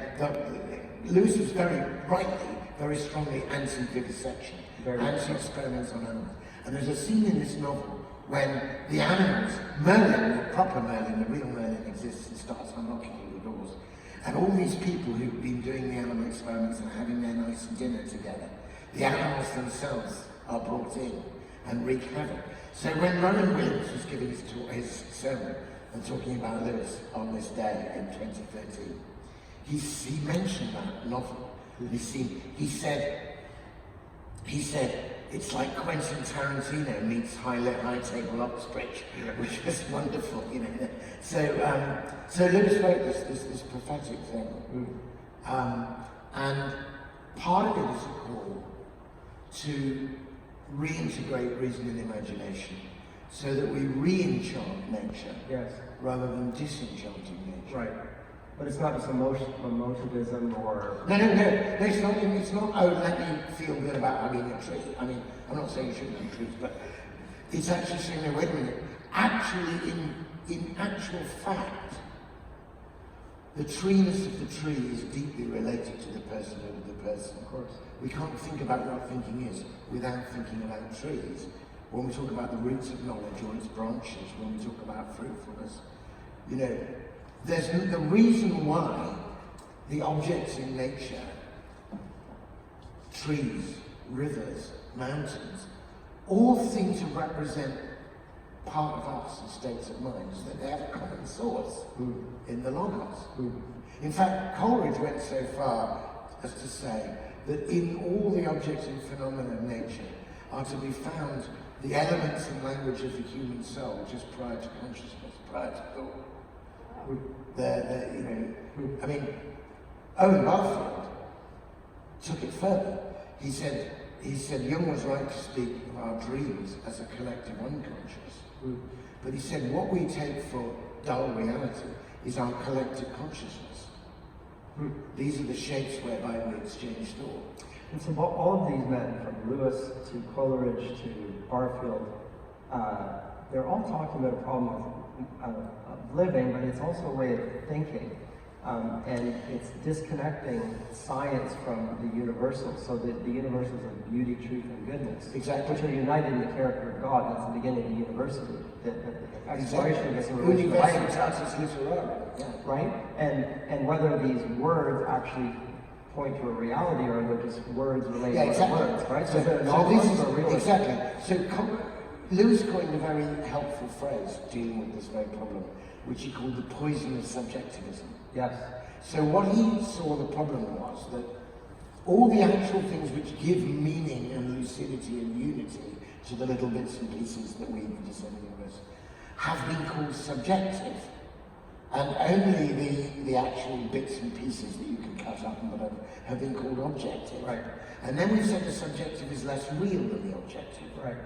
Lewis was very rightly, very strongly anti-vivisection, anti-experiments on animals. And there's a scene in this novel when the animals, Merlin, the proper Merlin, the real Merlin exists and starts unlocking all the doors. And all these people who've been doing the animal experiments and having their nice dinner together, the animals themselves are brought in and wreak havoc. So when Rowan Williams was giving his sermon and talking about Lewis on this day in 2013, he mentioned that novel. He said, it's like Quentin Tarantino meets high table Oxbridge, which was wonderful, So Lewis wrote this prophetic thing, and part of it is a call to reintegrate reason and imagination, so that we re-enchant nature, rather than disenchanting nature. Right. But it's not just emotivism or... No, it's not, oh, let me feel good about hugging a tree. I mean, I'm not saying you shouldn't hug trees, but It's actually saying, no, wait a minute, actually, in actual fact, the treeness of the tree is deeply related to the personhood of the person. Of course. We can't think about what thinking is without thinking about trees. When we talk about the roots of knowledge or its branches, when we talk about fruitfulness, you know, there's the reason why the objects in nature, trees, rivers, mountains, all seem to represent part of us and states of mind, is that they have a common source in the Logos. In fact, Coleridge went so far as to say that in all the objects and phenomena of nature are to be found the elements and language of the human soul just prior to consciousness, prior to thought. I mean, Owen Barfield took it further. He said Jung was right to speak of our dreams as a collective unconscious. But he said what we take for dull reality is our collective consciousness. These are the shapes whereby we exchange thought. And so all of these men, from Lewis to Coleridge to Barfield, they're all talking about a problem of living, but it's also a way of thinking. And it's disconnecting science from the universal, so that the universals of beauty, truth, and goodness, exactly, which are united in the character of God. That's the beginning of the universality. The exploration gets right? And whether these words actually point to a reality or they're just words related to words, right? So this is exactly. So Lewis coined a very helpful phrase dealing with this very problem, which he called the poison of subjectivism. Yes. So what he saw the problem was that all the actual things which give meaning and lucidity and unity to the little bits and pieces that we discern in the universe have been called subjective. And only the actual bits and pieces that you can cut up and whatever have been called objective. Right. And then we've said the subjective is less real than the objective. Right.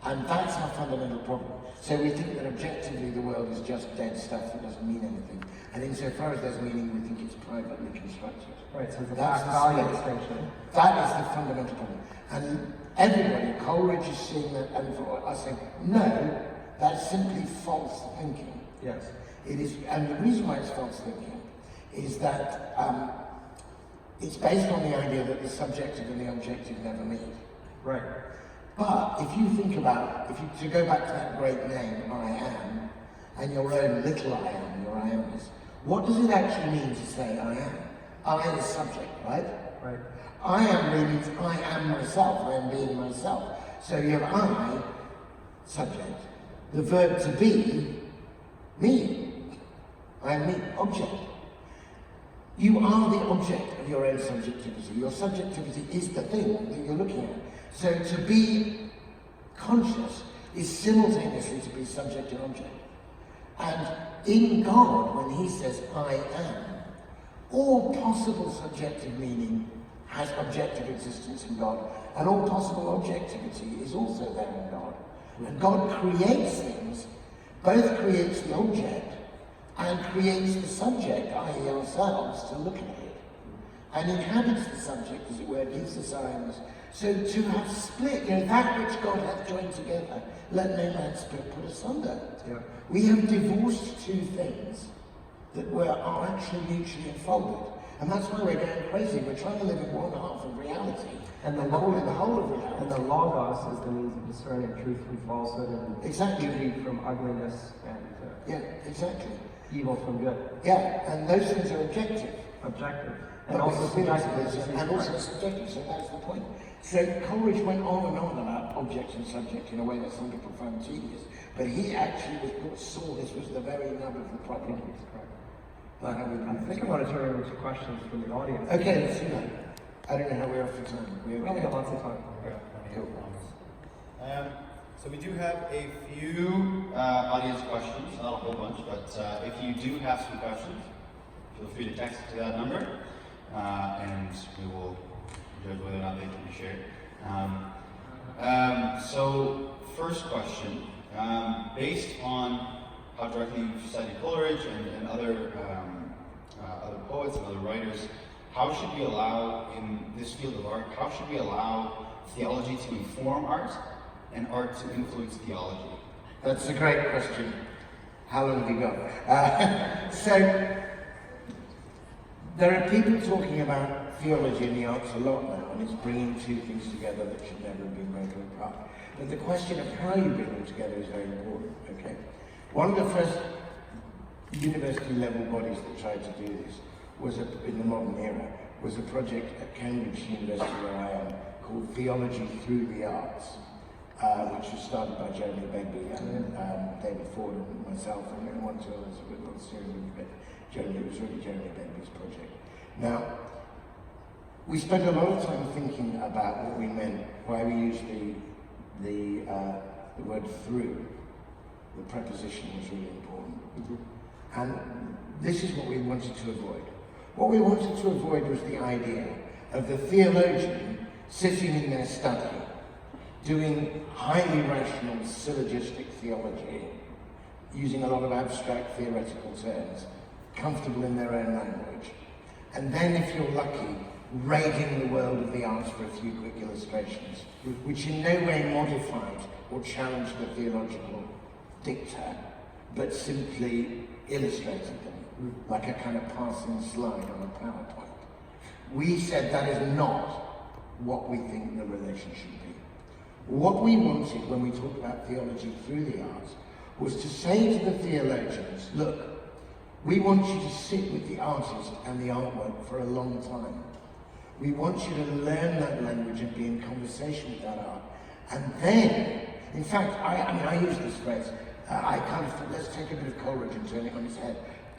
And that's our fundamental problem. So we think that objectively the world is just dead stuff that doesn't mean anything. And insofar as there's meaning, we think it's privately constructed. Right, so the that's value distinction. That is the fundamental problem. And everybody, Coleridge is seeing that, and are saying, no, that's simply false thinking. Yes. It is, and the reason why it's false thinking is that it's based on the idea that the subjective and the objective never meet. Right. But if you think about, to go back to that great name, I am, and your own little I am, your I amness, what does it actually mean to say I am? I is subject, right? Right. I am really means I am myself, I am being myself. So you have I, subject, the verb to be, me. I am me, object. You are the object of your own subjectivity. Your subjectivity is the thing that you're looking at. So to be conscious is simultaneously to be subject and object. And in God, when he says, I am, all possible subjective meaning has objective existence in God, and all possible objectivity is also there in God. And God creates things, both creates the object and creates the subject, i.e. ourselves, to look at it, and inhabits the subject, as it were, gives us eyes. So to have split, that which God hath joined together, let no man split put asunder. Yeah. We have divorced two things that are actually mutually enfolded. And that's why we're going crazy. We're trying to live in one half of reality and then call it the whole of reality. And the Logos is the means of discerning truth from falsehood and exactly. beauty from ugliness and evil from good. Yeah, and those things are objective. Objective. And also subjective. And also subjective, so that's the point. So Coleridge went on and on about object and subject in a way that some people found tedious, but he actually saw this was the very nub of the problem. I think I want to turn over to questions from the audience. Okay, let's do that. I don't know how we're off for time. We've got lots of time. So we do have a few audience questions, not a whole bunch, but if you do have some questions, feel free to text to that number, and we will judge whether or not they can be shared. So first question, based on how directly you've cited Coleridge and other poets and other writers, how should we allow, in this field of art, how should we allow theology to inform art, and art to influence theology? That's a great question. How long have you got? So, there are people talking about theology in the arts a lot now, and it's bringing two things together that should never have been broken apart. But the question of how you bring them together is very important, okay? One of the first university level bodies that tried to do this was, in the modern era, was a project at Cambridge University where I am, called Theology Through the Arts, which was started by Jeremy Begbie and David Ford and myself and one or two others with a little series of it. It was really Jeremy Begbie's project. Now, we spent a lot of time thinking about what we meant, why we used the word through. The preposition was really important. And this is what we wanted to avoid. What we wanted to avoid was the idea of the theologian sitting in their study, doing highly rational syllogistic theology, using a lot of abstract theoretical terms, comfortable in their own language, and then, if you're lucky, raiding the world of the arts for a few quick illustrations, which in no way modified or challenged the theological dicta, but simply illustrated them, like a kind of passing slide on a PowerPoint. We said that is not what we think the relation should be. What we wanted when we talked about theology through the arts was to say to the theologians, look, we want you to sit with the artist and the artwork for a long time. We want you to learn that language and be in conversation with that art. And then, in fact, I use this phrase, let's take a bit of Coleridge and turn it on its head.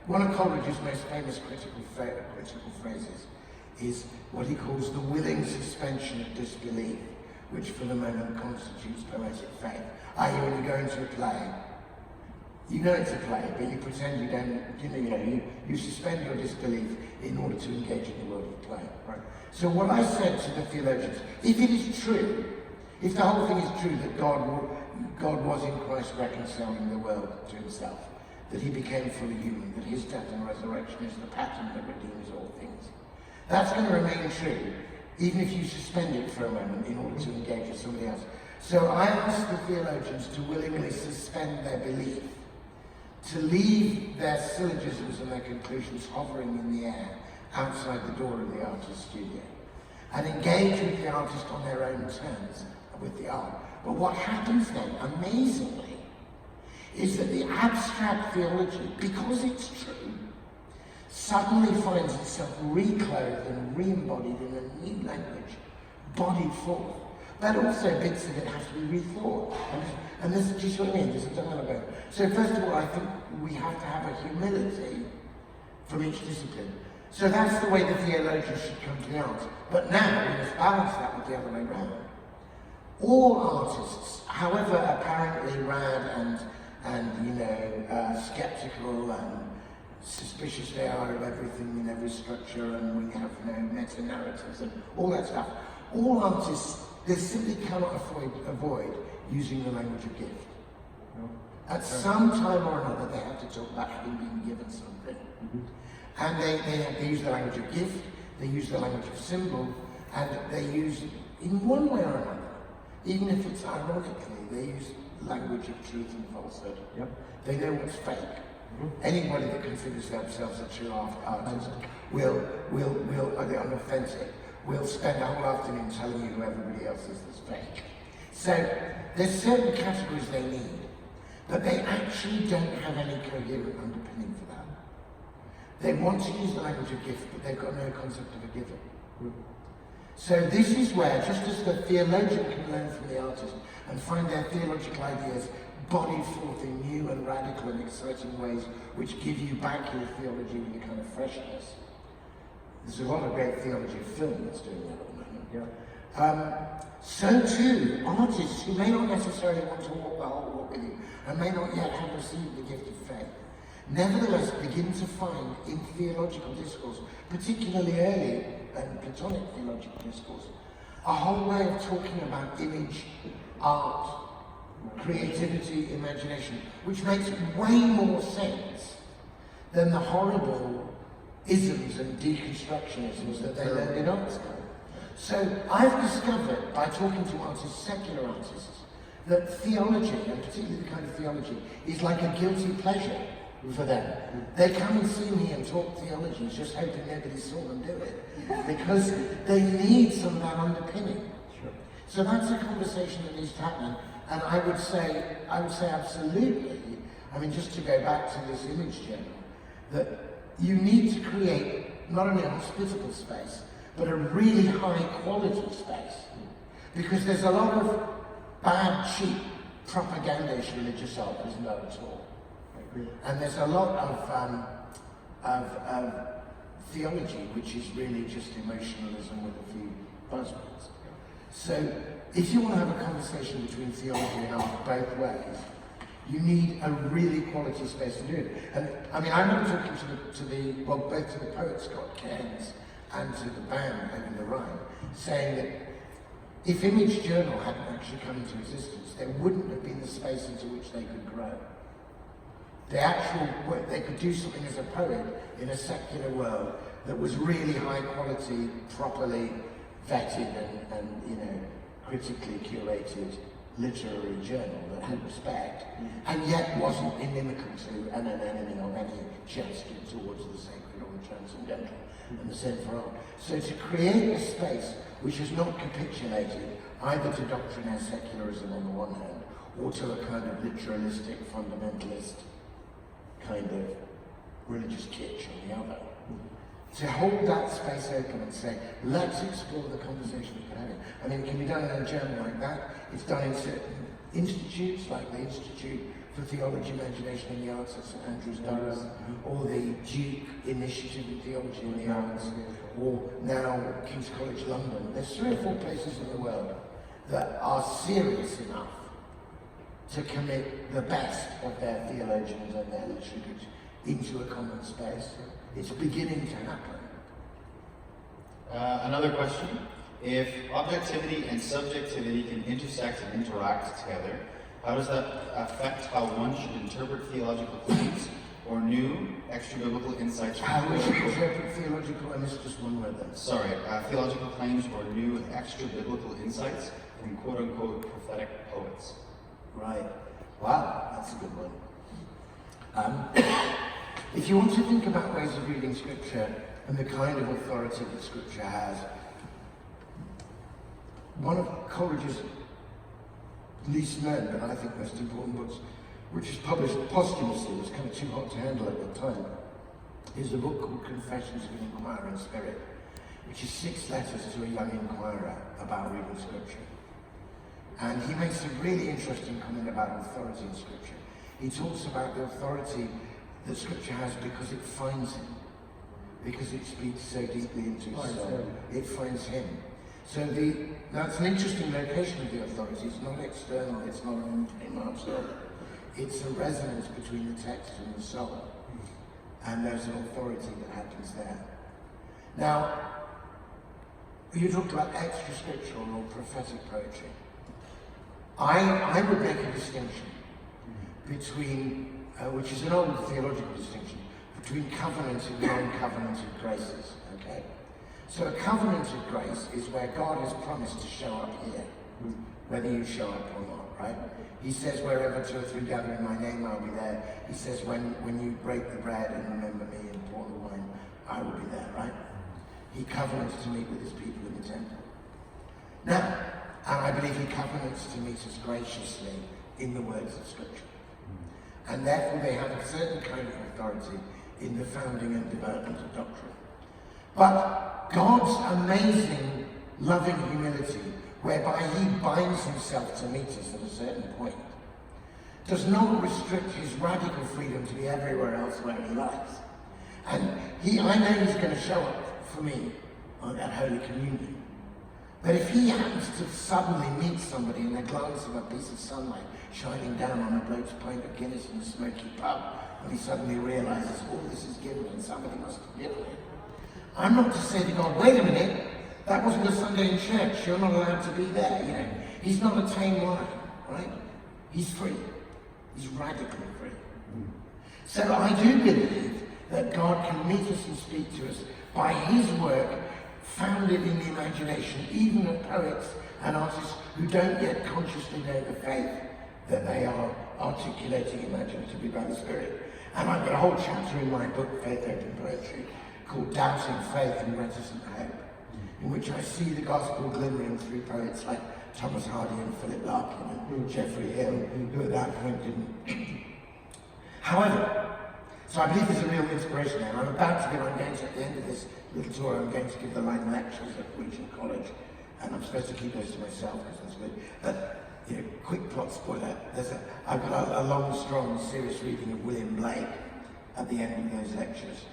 One of Coleridge's most famous critical phrases is what he calls the willing suspension of disbelief, which for the moment constitutes poetic faith. I.e., when you go into a play, you know it's a play, but you pretend you don't, you suspend your disbelief in order to engage in the world of play. Right? So what I said to the theologians, if it is true, if the whole thing is true that God was in Christ reconciling the world to himself, that he became fully human, that his death and resurrection is the pattern that redeems all things, that's going to remain true, even if you suspend it for a moment in order to engage with somebody else. So I asked the theologians to willingly suspend their belief, to leave their syllogisms and their conclusions hovering in the air outside the door of the artist's studio, and engage with the artist on their own terms with the art. But what happens then, amazingly, is that the abstract theology, because it's true, suddenly finds itself reclothed and re-embodied in a new language, bodied forth. But also bits of it have to be rethought. And this is just what I mean, there's a dialogue. So first of all, I think we have to have a humility from each discipline. So that's the way the theologians should come to the arts. But now we must balance that with the other way around. All artists, however apparently rad and skeptical and suspicious they are of everything in every structure, and we have meta-narratives and all that stuff, all artists, they simply cannot avoid using the language of gift. At some time or another, they have to talk about having been given something. And they use the language of gift, they use the language of symbol, and they use, in one way or another, even if it's ironically, they use language of truth and falsehood. Yep. They know what's fake. Anybody that considers themselves a true artist will are unauthentic, will spend a whole afternoon telling you who everybody else is that's fake. So there's certain categories they need, but they actually don't have any coherent underpinning for that. They want to use the language of gift, but they've got no concept of a giver. So this is where, just as the theologian can learn from the artist and find their theological ideas bodied forth in new and radical and exciting ways which give you back your theology with a kind of freshness. There's a lot of great theology of film that's doing that at the moment. Yeah. So too, artists who may not necessarily want to walk the whole walk with you and may not yet have received the gift of faith, nevertheless begin to find in theological discourse, particularly early and Platonic theological discourse, a whole way of talking about image, art, creativity, imagination, which makes way more sense than the horrible isms and deconstructionisms that they learned in art school. So I've discovered, by talking to artists, secular artists, that theology, and particularly the kind of theology, is like a guilty pleasure for them. They come and see me and talk theology, just hoping nobody saw them do it, because they need some of that underpinning. Sure. So that's a conversation that needs to happen, and I would say absolutely, I mean, just to go back to this image journal, that you need to create not only a hospitable space, but a really high quality space. Because there's a lot of bad, cheap, propagandish religious art, isn't there at all? And there's a lot of theology, which is really just emotionalism with a few buzzwords. So if you want to have a conversation between theology and art both ways, you need a really quality space to do it. And I mean, I remember talking both to the poet Scott Cairns and to the band over the Rime, saying that if Image Journal hadn't actually come into existence, there wouldn't have been the space into which they could grow. They could do something as a poet in a secular world that was really high quality, properly vetted and critically curated literary journal that had respect, and yet wasn't inimical to an enemy or any gesture towards the sacred or the transcendental and the sin for art. So to create a space which has not capitulated either to doctrinaire secularism on the one hand, or to a kind of literalistic, fundamentalist kind of religious kitsch on the other. To hold that space open and say, let's explore the conversation we're having. I mean, it can be done in a journal like that. It's done in certain institutes, like the Institute for Theology, Imagination and the Arts at St Andrews, Durham, or the Duke Initiative in Theology and the Arts, or now King's College London. There's 3 or 4 places in the world that are serious enough to commit the best of their theologians and their literatures into a common space. It's beginning to happen. Another question. If objectivity and subjectivity can intersect and interact together, how does that affect how one should interpret theological claims or new extra-biblical insights? How we should interpret theological, I missed just one word there. Sorry, theological claims or new extra-biblical insights from quote-unquote prophetic poets. Right. Wow, that's a good one. If you want to think about ways of reading Scripture and the kind of authority that Scripture has, one of Coleridge's least known, but I think most important books, which was published posthumously, was kind of too hot to handle at the time, is a book called Confessions of an Inquirer in Spirit, which is 6 letters to a young inquirer about reading Scripture. And he makes a really interesting comment about authority in Scripture. He talks about the authority that Scripture has because it finds him, because it speaks so deeply into his soul. It finds him. So that's an interesting location of the authority. It's not external, it's not an impartial. It's a resonance between the text and the soul. And there's an authority that happens there. Now, you talked about extra-scriptural or prophetic poetry. I would make a distinction between, which is an old theological distinction, between covenanted and non-covenanted graces, okay? So a covenanted grace is where God has promised to show up here, whether you show up or not, right? He says, wherever 2 or 3 gather in my name, I'll be there. He says, when you break the bread and remember me and pour the wine, I will be there, right? He covenants to meet with his people in the temple. Now, and I believe he covenants to meet us graciously in the words of Scripture. And therefore they have a certain kind of authority in the founding and development of doctrine. But God's amazing loving humility, whereby he binds himself to meet us at a certain point, does not restrict his radical freedom to be everywhere else where he likes. And I know he's going to show up for me at Holy Communion. But if he happens to suddenly meet somebody in the glance of a piece of sunlight shining down on a bloke's pint of Guinness in a smoky pub, and he suddenly realizes all this is given and somebody must have given it, I'm not to say to God, wait a minute, that wasn't a Sunday in church, you're not allowed to be there, you know. He's not a tame lion, right? He's free. He's radically free. So I do believe that God can meet us and speak to us by his work founded in the imagination, even of poets and artists who don't yet consciously know the faith that they are articulating imaginatively by the Spirit. And I've got a whole chapter in my book, Faith Open Poetry, called Doubting Faith and Reticent Hope, in which I see the gospel glimmering through poets like Thomas Hardy and Philip Larkin and Geoffrey Hill, who at that point didn't. However, so I believe there's a real inspiration there. I'm about to give, I'm going to, at the end of this little tour, I'm going to give the line lectures at Regent College, and I'm supposed to keep those to myself because that's good. But, you know, quick plot spoiler, I've got a long, strong, serious reading of William Blake at the end of those lectures,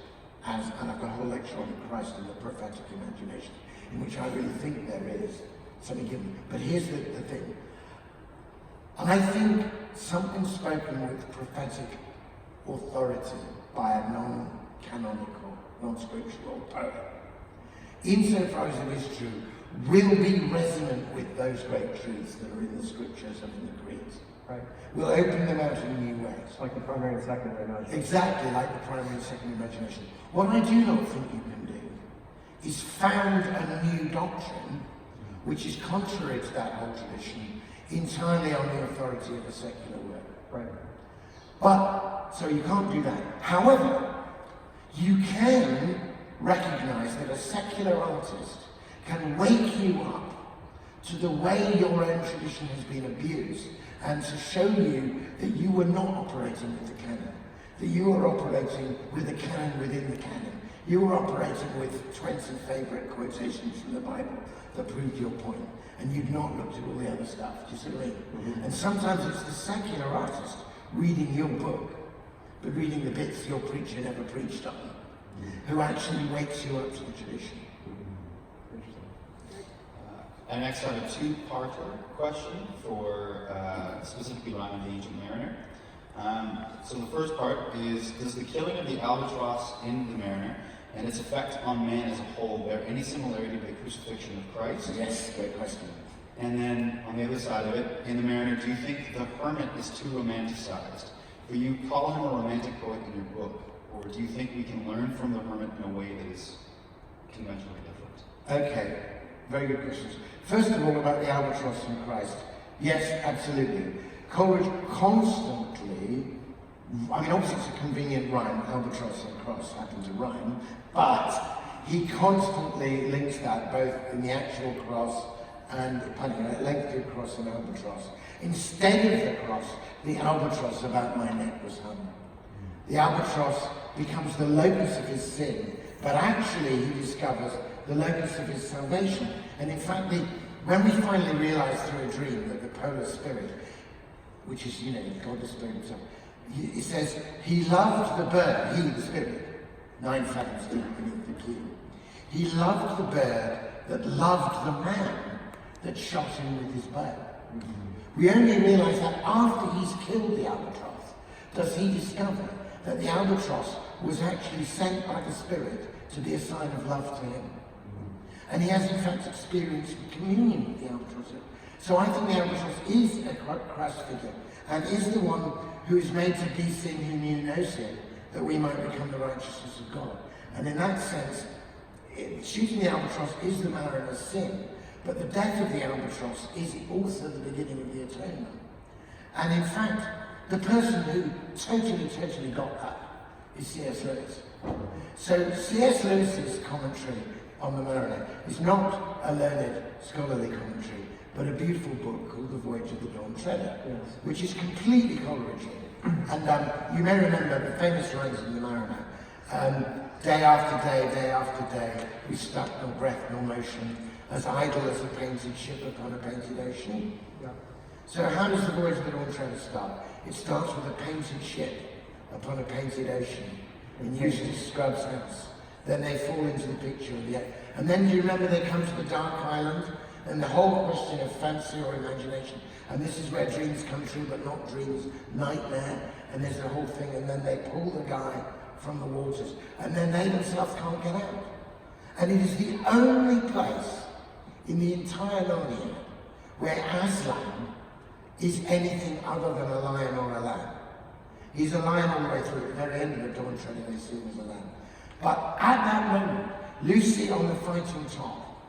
and I've got a whole lecture on Christ and the prophetic imagination, in which I really think there is something given. But here's the thing. I think something spoken with prophetic authority by a non-canonical, non-scriptural poet, insofar as it is true, will be resonant with those great truths that are in the scriptures and in the creeds. Right. We'll open them out in new ways. Like the primary and secondary imagination. Exactly like the primary and secondary imagination. What I do not think you can do is found a new doctrine which is contrary to that whole tradition, entirely on the authority of a secular word. Right. But, so you can't do that. However, you can recognize that a secular artist can wake you up to the way your own tradition has been abused and to show you that you were not operating with the canon, that you were operating with the canon within the canon. You were operating with 20 favourite quotations from the Bible that proved your point, and you'd not looked at all the other stuff. Do you see what I mean? Mm-hmm. And sometimes it's the secular artist reading your book, but reading the bits your preacher never preached on, who actually wakes you up to the tradition. I next have a two-parter question for specifically Rime and the Ancient Mariner. So the first part is, does the killing of the albatross in the Mariner and its effect on man as a whole bear any similarity to the crucifixion of Christ? Yes, great question. And then on the other side of it, in the Mariner, do you think the hermit is too romanticized? For you call him a romantic poet in your book, or do you think we can learn from the hermit in a way that is conventionally different? Okay, very good questions. First of all, about the albatross and Christ. Yes, absolutely. Coleridge constantly, I mean, obviously it's a convenient rhyme, albatross and cross happen to rhyme, but he constantly links that both in the actual cross and lengthy cross and albatross. Instead of the cross, the albatross about my neck was hung. The albatross becomes the locus of his sin, but actually he discovers the locus of his salvation. And in fact, when we finally realize through a dream that the polar spirit, which is, God the Spirit himself, it says, he loved the bird, he, the Spirit, 9 fathoms deep beneath the keel. He loved the bird that loved the man that shot him with his bow. Mm-hmm. We only realize that after he's killed the albatross, does he discover that the albatross was actually sent by the Spirit to be a sign of love to him. And he has in fact experienced communion with the albatross. So I think the albatross is a Christ figure, and is the one who is made to be sin who knew no sin, that we might become the righteousness of God. And in that sense, shooting the albatross is the mariner's sin, but the death of the albatross is also the beginning of the atonement. And in fact, the person who totally got that is C.S. Lewis. So C.S. Lewis's commentary on the Mariner is not a learned scholarly commentary, but a beautiful book called The Voyage of the Dawn Treader, yes, which is completely Coleridgean. And you may remember the famous lines in the Mariner. Day after day, we stuck no breath nor motion, as idle as a painted ship upon a painted ocean. Yeah. So how does The Voyage of the Dawn Treader start? It starts with a painted ship upon a painted ocean in Eustace Scrubb's house. Then they fall into the picture of the end. And then do you remember they come to the dark island? And the whole question of fancy or imagination. And this is where dreams come true, but not dreams, nightmare. And there's the whole thing. And then they pull the guy from the waters. And then they themselves can't get out. And it is the only place in the entire Iliad where Aslan is anything other than a lion or a lamb. He's a lion all the way through. At the very end of the Dawn Treader, they see him as a lamb. But at that moment, Lucy on the fighting top,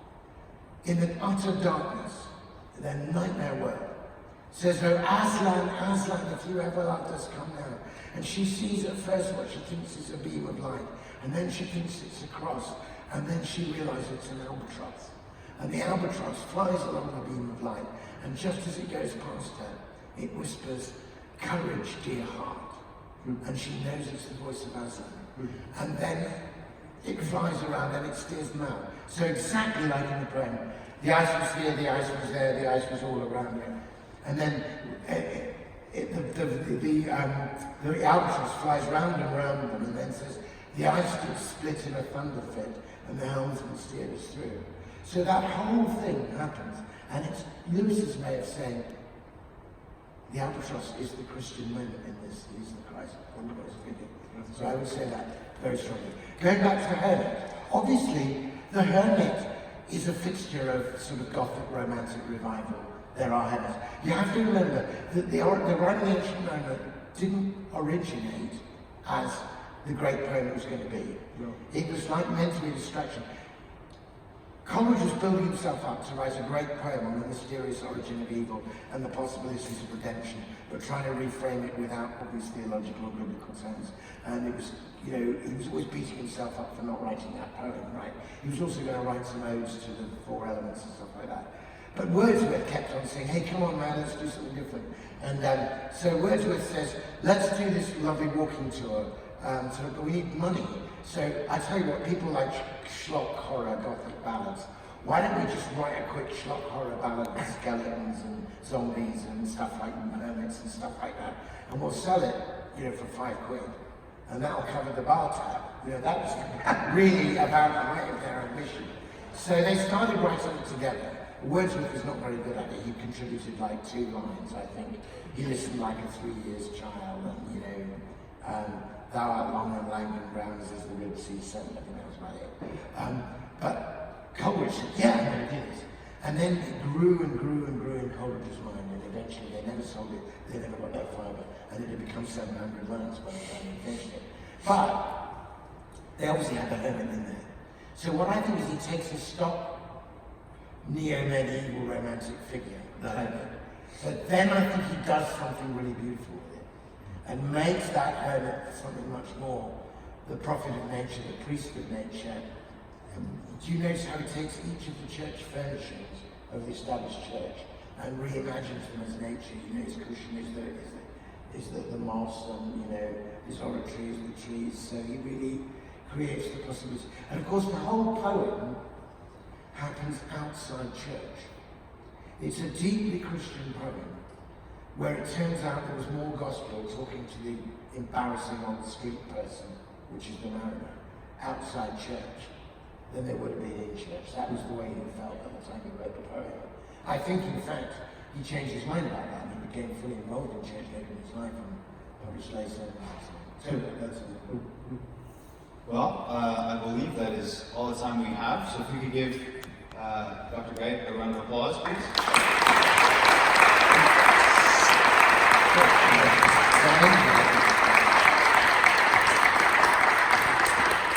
in the utter darkness, in their nightmare world, says, "Oh, Aslan, Aslan, if you ever loved us, come now." And she sees at first what she thinks is a beam of light, and then she thinks it's a cross, and then she realizes it's an albatross. And the albatross flies along the beam of light, and just as it goes past her, it whispers, "Courage, dear heart." And she knows it's the voice of Aslan. And then it flies around and it steers them out. So exactly like in the poem, the ice was here, the ice was there, the ice was all around her. And then the albatross flies round and round them and then says, "The ice did split in a thunder fit, and the helmsman steered us through." So that whole thing happens, and it's Lewis's way of saying, the albatross is the Christian moment in this. He's the Christ figure. So I would say that very strongly. Going back to the hermit, obviously the hermit is a fixture of sort of Gothic romantic revival. There are hermits. You have to remember that the Rime of the Ancient Mariner didn't originate as the great poem it was going to be. No. It was like meant to be a distraction. Coleridge was building himself up to write a great poem on the mysterious origin of evil and the possibilities of redemption, but trying to reframe it without obvious theological or biblical terms. And it was, he was always beating himself up for not writing that poem, right? He was also going to write some odes to the four elements and stuff like that. But Wordsworth kept on saying, "Hey, come on, man, let's do something different." And so Wordsworth says, "Let's do this lovely walking tour, but we need money. So I tell you what, people like schlock horror Gothic ballads. Why don't we just write a quick schlock horror ballad with skeletons and zombies and stuff like hermits and stuff like that, and we'll sell it, for £5, and that'll cover the bar tab." That was really about the height of their ambition. So they started writing it together. Wordsworth was not very good at it. He contributed like 2 lines, I think. He listened like a 3 years child, and "Thou art long and lank and brown as the Red Sea sand." I think that was about it. But Coleridge said, "Yeah, I'm going to do this." And then it grew and grew and grew in Coleridge's mind, and eventually they never sold it, they never got that far, and it had become 700 lines by the time they finished it. But they obviously had the hermit in there. So what I think is he takes a stock neo-medieval romantic figure, the hermit, but then I think he does something really beautiful with it, and makes that hermit something much more the prophet of nature, the priest of nature. Do you notice how he takes each of the church furnishings of the established church and reimagines them as nature? His cushion is the moss, and his oratory is the trees. So he really creates the possibility. And of course, the whole poem happens outside church. It's a deeply Christian poem, where it turns out there was more gospel talking to the embarrassing on-the-street person, which is the mariner, outside church, than there would have been in church. That was the way he felt at the time he wrote the poem. I think, in fact, he changed his mind about that, and he became fully involved in church later in his life and published later. So that's it. Well, I believe that is all the time we have, so if we could give Dr. Guite a round of applause, please.